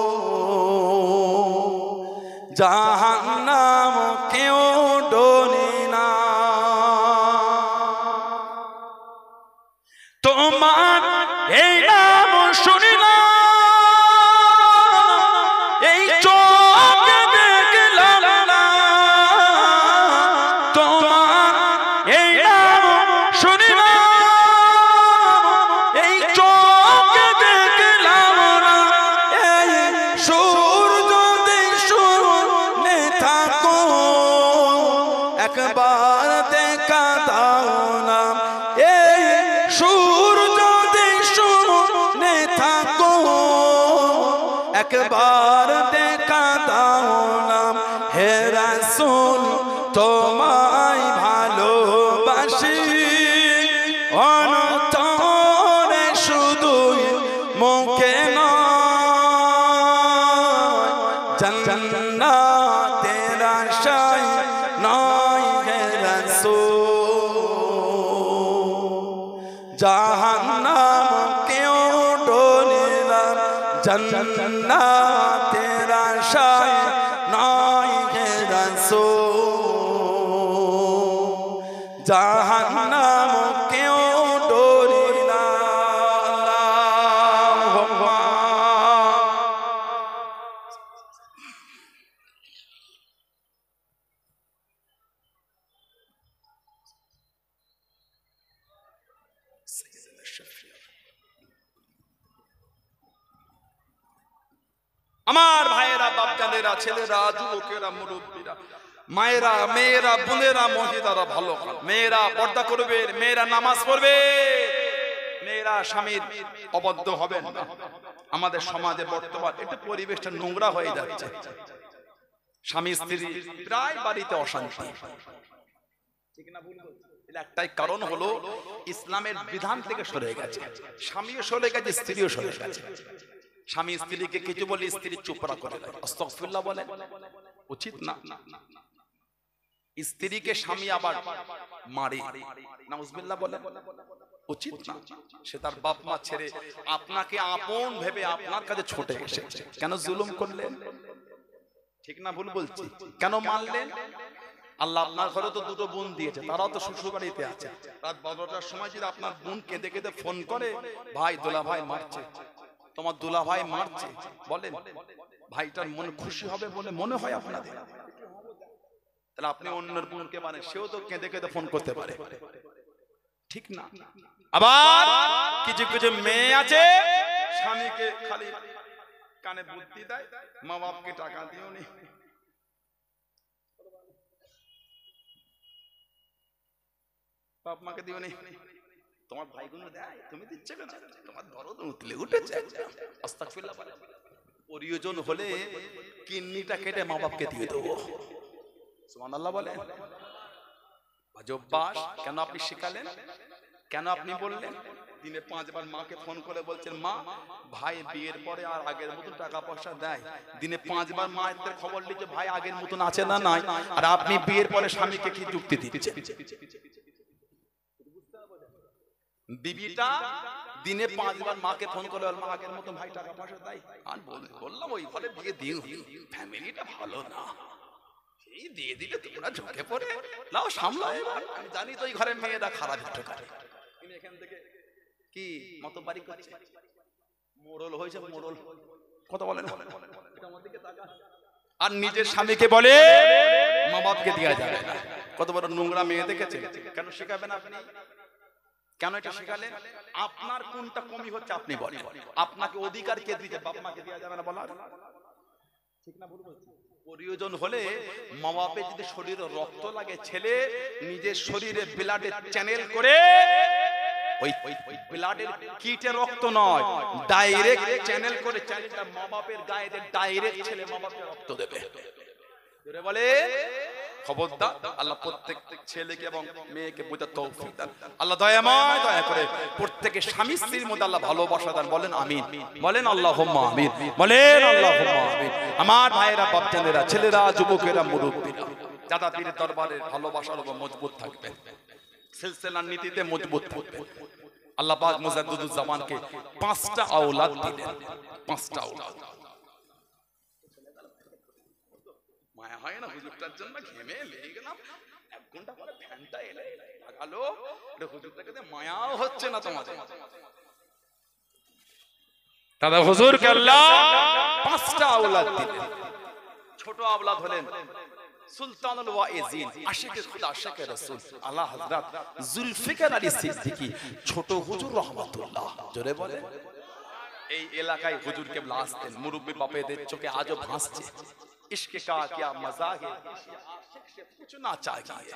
জাহান্নাম কেউ ডরে না তোমার এই নাম শুনিলাম এই চোখে দেখলাম না তোমার এই নাম শুনিলাম এই চোখে দেখলাম না এই সুর যদি শুনে থাকো একবার দেখা দাও না এই সুর যদি শুনে থাকো একবার দেখা দাও না হে রাসূল তোমায় ভালোবাসি অন্তরে শুধুই মুখে নয় জান্নাতের আশায় নয় হে রাসূল জাহান্নাম কেউ ডরে না জান্নাতের আশায় নয় হে রাসূল জাহান্নাম কেউ ডরে না আল্লাহুম্মা আমার ভাইয়েরা বাপজানেরা ছেলেরা যুবকেরা মুরব্বীরা মায়েরা মেয়েরা বোনেরা মহিলারা ভালো মেয়েরা পর্দা করবে মেয়েরা নামাজ পড়বে মেয়েরা স্বামীর অবদ্ধ হবে না আমাদের সমাজে বর্তমান এটা পরিবেশটা নোংরা হয়ে যাচ্ছে স্বামী স্ত্রী প্রায় বাড়িতে অশান্তি ঠিক না ভুল এর একটাই কারণ হলো ইসলামের বিধান থেকে সরে গেছে স্বামীও সরে গেছে স্ত্রীও সরে গেছে স্বামী স্ত্রীকে কিছু বলে স্ত্রী চুপ করে দেয় আস্তাগফিরুল্লাহ বলে উচিত না স্ত্রীকে স্বামী আবার মারে নাউজুবিল্লাহ বলে উচিত না সে তার বাপ মা ছেড়ে আপনাকে আপন ভেবে আপনার কাছে ছুটে এসেছে কেন জুলুম করলেন ঠিক না ভুল বলছি? কেন মানলেন? আল্লাহ আপনার ঘরে তো দুটো বোন দিয়েছে, তারাও তো শ্বশুর বাড়িতে আছে। রাত 12টার সময় যদি আপনার বোন কেঁদে কেঁদে ফোন করে, ভাই দুলা ভাই মারছে, তোমার দুলা ভাই মারছে, বলেন ভাইটার মন খুশি হবে বলে মনে হয় আপনাদের? তাহলে আপনি অন্যের বোনকে মানে, সেও তো কেঁদে কেঁদে ফোন করতে পারে, ঠিক না? আবার কিছু কিছু মেয়ে আছে স্বামীকে খালি কানে বুদ্ধি দেয়, মা বাপকে টাকা দিও নি, বাপ মাকে দিও নি, তোমার ভাইগুলো দেয় তুমি দিচ্ছে কেন, তোমার দরদ উতলে উঠেছে। আস্তাগফিরুল্লাহ। প্রয়োজন হলে কিডনিটা কেটে মা বাপকে দিয়ে দেবো, সুবহানাল্লাহ বলেন। অভ্যাস কেন আপনি শিখালেন? কেন আপনি বললেন? দিনে 5 বার মাকে ফোন করে বলছেন, মা ভাই বিয়ের পরে আর আগের মতন টাকা পয়সা দেয়। দিনে 5 বার মায়ের খবর নিচ্ছে ভাই আগের মতন আছে না নাই, আর আপনি বিয়ের পরে স্বামীকে কি যুক্তি দিচ্ছেন? বিবিটা দিনে 5 বার মাকে ফোন করে মা আগের মতন ভাই টাকা পয়সা দেয়, আর বললাম ওই ঘরে বিয়ে দিও, ফ্যামিলিটা ভালো না, এই দিয়ে দিলে তোমরা ঝুঁকে পড়ে নাও সামলাও। আমি জানি তো ওই ঘরের মেয়েরা খারাপ একটু করে, কিন্তু এখান থেকে কি মতবাড়ি করছে, মোড়ল হয়েছে, মোড়ল কথা বলে না, আর নিজের স্বামীকে বলে মা বাপকে দেওয়া যাবে না। কত বড় নোংরা মেয়ে দেখেছে? কেন শেখাবেন আপনি? কেন এটা শেখালেন? আপনার কোনটা কমি হচ্ছে আপনি বলেন। আপনাকে অধিকার কে দিয়েছে বাপ মাকে দেওয়া যাবে না বলার? ঠিক না ভুল বলছি? প্রয়োজন হলে মা বাপের যদি শরীরে রক্ত লাগে, ছেলে নিজের শরীরে ব্লাডের চ্যানেল করে, ওই ব্লাডের কিটে রক্ত নয়, ডাইরেক্ট চ্যানেল করে, চ্যানেলটা মা বাপের গায়ে ডাইরেক্ট ছেলে মা বাপকে রক্ত দেবে। জোরে বলে খবরদার। আল্লাহ প্রত্যেক ছেলেকে এবং মেয়েকে বোঝার তৌফিক দান। আল্লাহ দয়াময়, দয়া করে প্রত্যেকের স্বামী স্ত্রীর মধ্যে আল্লাহ ভালোবাসা দান। বলেন আমিন, বলেন আল্লাহুম্মা আমিন, বলেন আল্লাহুম্মা আমিন। আমার ভাইয়েরা, বাপজানেরা, ছেলেরা, যুবকেরা, মুরব্বীরা, দাদা পীরের দরবারের ভালোবাসার উপর মজবুত থাকবে, সিলসিলার নীতিতে মজবুত থাকবে। আল্লাহ পাক মুজাদ্দিদুজ্জামানকে 5টা আওলাদ দিলেন, 5টা আওলাদ। মায়া হয় না হুজুরটার জন্য? ঘেমে লেগে গেলাম, 1 ঘন্টা পরে ফ্যানটা এলে লাগালো, হুজুরটাকে মায়াও হচ্ছে না তোমাদের। দাদা হুজুরকে আল্লাহ 5টা আওলাদ দিলেন। ছোট আওলাদ হলেন সুলতানুল ওয়াইজিন, আশিকে খুদা, আশিকে রাসূল আলা হযরত জুলফিকার আলী সিদ্দিকী, ছোট হুজুর রহমাতুল্লাহ। জোরে বলে। এই এলাকায় হুজুর কেবলা আসতেন, মুরব্বি বাপেদের চোখে আজও ভাসছে। इश्क का क्या मजा है, आशिक से पूछना चाहिए,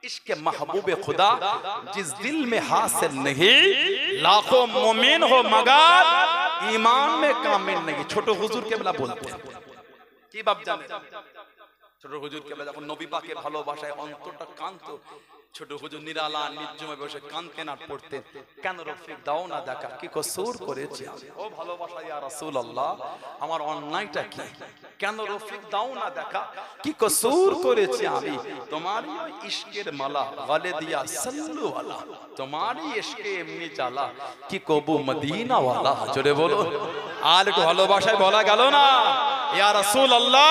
इश्क महबूब खुदा जिस दिल में हासिल नहीं, लाखों मोमिन हो मगर ईमान में कामिल नहीं। ছোট হুজুর কেবলা বলতেন কি বাপ জানেন? ছোট হুজুর কেবলা যখন নবী পাকের ভালোবাসায় অন্তরটা কাঁদতো, ছোট হুজুর নিরালা নির্জমে বসে কাঁদতেন আর পড়তেন, কেন রফিক দাও না দেখা, কি কসুর করেছি ও ভালোবাসা ইয়া রাসূলুল্লাহ, আমার অন্যায়টা কি, কেন রফিক দাও না দেখা, কি কসুর করেছি আমি, তোমারই ওই ইশকের মালা গলে দিয়া সাল্লু আলা, তোমারই ইশকে এমনি চালা কি কবু মদিনা ওয়ালা। জোরে বলো। আর একটু ভালোবাসায় বলা গেল না, ইয়া রাসূলুল্লাহ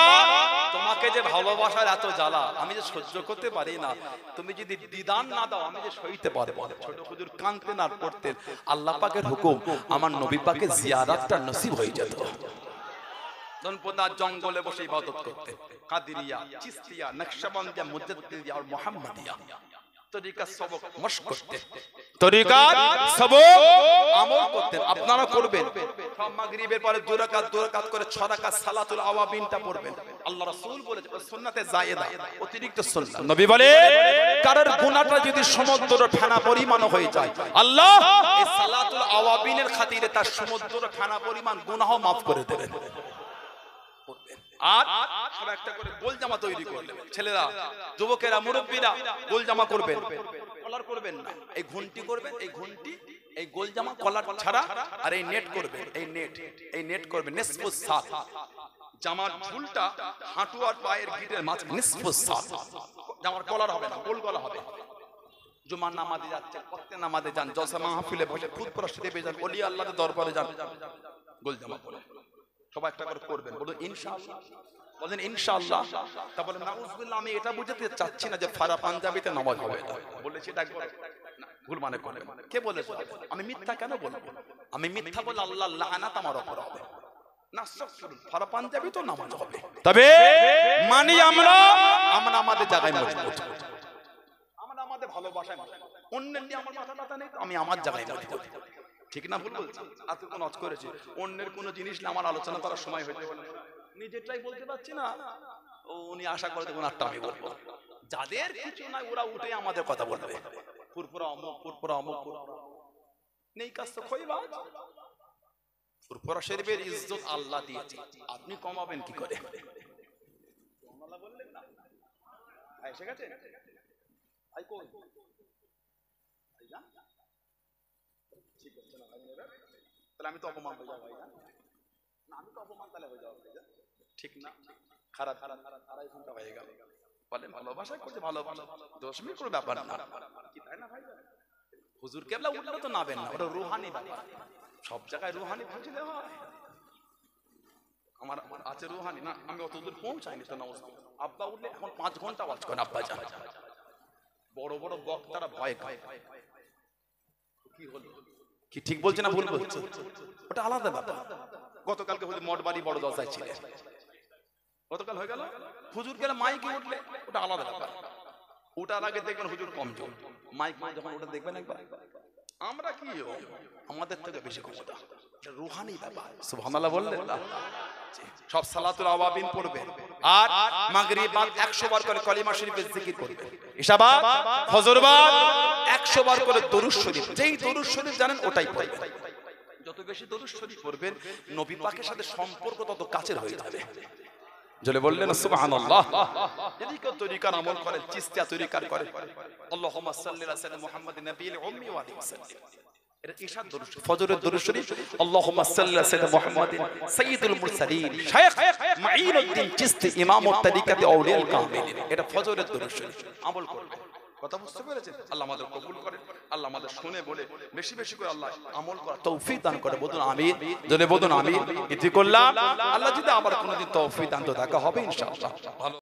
তোমাকে যে ভালোবাসার এত জ্বালা আমি যে সহ্য করতে পারি না, তুমি যদি দিদান না দাও আমি যে সইতে পারবো না। ছোট হুজুর কাঁদতেন আর পড়তেন, আল্লাহ পাকের হুকুম আমার নবী পাকের জিয়ারতটা নসিব হয়ে যেত। দনপদার জঙ্গলে বসে ইবাদত করতেন, কাদিরিয়া, চিশতিয়া, নকশবন্দিয়া, মুজাদ্দিদিয়া আর মুহাম্মাদিয়া তরিকা সবক মশক করতেন, তরিকার সবক আমল করতেন। আপনারা করবেন, সব মাগরিবের পরে 2 রাকাত করে 6 রাকাত সালাতুল আওয়াবিনটা পড়বেন। আল্লাহ রাসূল বলেছে সুন্নাতে জায়েদা, অতিরিক্ত সুন্নাত। নবী বলে কারোর গুনাহটা যদি সমুদ্র ফেনা পরিমাণ হয়ে যায়, আল্লাহ এই সালাতুল আওয়াবিনের খাতিরে তার সমুদ্র ফেনা পরিমাণ গুনাহ maaf করে দেবেন। আর সব একটা করে গোল জামা তৈরি করবেন, ছেলেরা, যুবকেরা, মুরব্বীরা গোল জামা করবেন, কলার করবেন না, এই ঘন্টি করবেন, এই ঘন্টি, এই গোল জামা কলার ছাড়া, আর এই নেট করবেন, এই নেট করবেন নিসফুস সাত, জামার ঝুলটা হাঁটু আর পায়ের গিটের মাঝে নিসফুস সাত, জামার কলার হবে না, গোল গলা হবে। জুমার নামাজে যাচ্ছেন, প্রত্যেক নামাজে যান, জলসা মাহফিলে বসে ফুল প্রস্তুতি পেয়ে যান, ওলি আল্লাহর দরবারে যান, গোল জামা পরে সবাই একটা করে করবেন, বলুন ইনশাআল্লাহ। বলেন ইনশাআল্লাহ। তা বলেন নাউজুবিল্লাহ, আমি এটা বুঝাতে চাচ্ছি না যে ফারা পাঞ্জাবিতে নামাজ হবে না। বলেছি এটা না, ভুল মানে করলেন। কে বলেছে? আমি মিথ্যা কেন বলবো? আমি মিথ্যা বলে আল্লাহর লাআনাত আমার উপর হবে না। ফারা পাঞ্জাবি তো নামাজ হবে, তবে মানি আমরা আমাদের জায়গায় মজবুত, আমরা আমাদের ভালোবাসায় অন্যের নিয়ে আমার মাথা ব্যথা নেই, আমি আমার জায়গায় মজবুত। ঠিক না ভুল বলছি? আজকে কোন অজ করেছি, অন্যের কোনো জিনিস নিয়ে আমার আলোচনা করার সময় হইতে পারে না, নিজেরটাই বলতে পারছি না, ও উনি আশা করে দেখুন আরটা আমি বলবো। যাদের কিছু নাই ওরা উঠে আমাদের কথা বলবে, ফুরফুরা অমুক, ফুরফুরা অমুক, নেই কাজ তো খইবাজ। ফুরফুরা শরীফের ইজ্জত আল্লাহ দিয়েছে, আপনি কমাবেন কি করে? আল্লাহ বললেন না এসে গেছে আই কোন ঠিক আছে না ভাই, তাহলে আমি তো অপমান হয়ে যাবো ভাই, না আমি তো অপমান তাহলে হয়ে যাবো, ঠিক না? খারাপ আড়াই ঘন্টা হয়ে গেল, বলেন ভালোবাসা করছে, ভালো ভালো দোষ নেই, কোনো ব্যাপার না, কি তাই না ভাই? হুজুর কেবলা উঠলে তো নাবেন না, ওটা রুহানি ব্যাপার, সব জায়গায় রুহানি ভাঙছিলে হয়। আমার আছে রুহানি না, আমি অত দূর পৌঁছাইনি তো নমস্কার। আব্বা উঠলে এখন 5 ঘন্টা ওয়াজ করেন আব্বা জান, বড় বড় বক্তারা ভয় খায়। কি হলো, কি ঠিক বলছে না ভুল বলছে? ওটা আলাদা ব্যাপার। গতকালকে হলে মঠবাড়ি বড় দশায় ছিল, গতকাল হয়ে গেল হুজুর গেলে মাইকে উঠলে, ওটা আলাদা ব্যাপার। ওটার আগে দেখবেন হুজুর কমজোর, মাইক যখন ওটা দেখবেন একবার, আমরা কি আমাদের থেকে বেশি ক্ষমতা, এটা রুহানি ব্যাপার। সুবহানাল্লাহ বললেন না? সব সালাতুল আওয়াবিন পড়বেন, আর মাগরিব বাদ 100 বার করে কলিমা শরীফের জিকির করবেন, ইশা বাদ ফজর বাদ 100 বার করে দরুদ শরীফ, যেই দরুদ শরীফ জানেন ওটাই পড়বেন। যত বেশি দরুদ শরীফ পড়বেন নবী পাকের সাথে সম্পর্ক তত কাছের হয়ে যাবে। জলে বললেন সুবহানাল্লাহ। যদি কেউ তরিকার আমল করে, চিস্তিয়া তরিকার করে, আল্লাহুম্মা সাল্লি আলা সাইয়্যিদিনা মুহাম্মাদিন নাবিয়িল উম্মি ওয়া আলিহি ওয়াসাল্লাম, এটা ইশার দরুদ, ফজরের দরুদ শরীফ আল্লাহুম্মা সাল্লি আলা সাইয়্যিদিনা মুহাম্মাদিন সাইয়্যিদুল মুরসালিন শায়খ মাঈনুদ্দিন চিশতি ইমামুত তরিকাতি আউলিয়াল কামিলিন, এটা ফজরের দরুদ শরীফ আমল করবে। কথা বুঝতে পেরেছেন? আল্লাহ আমাদের কবুল করেন, আল্লাহ আমাদের শুনে বলে বেশি বেশি করে আল্লাহ আমল করার তৌফিক দান করে। বলুন আমিন, জোরে বলুন আমিন। ইতি করলাম, আল্লাহ যদি আবার কোনোদিন তৌফিক দান তো দেখা হবে ইনশাআল্লাহ। ভালো।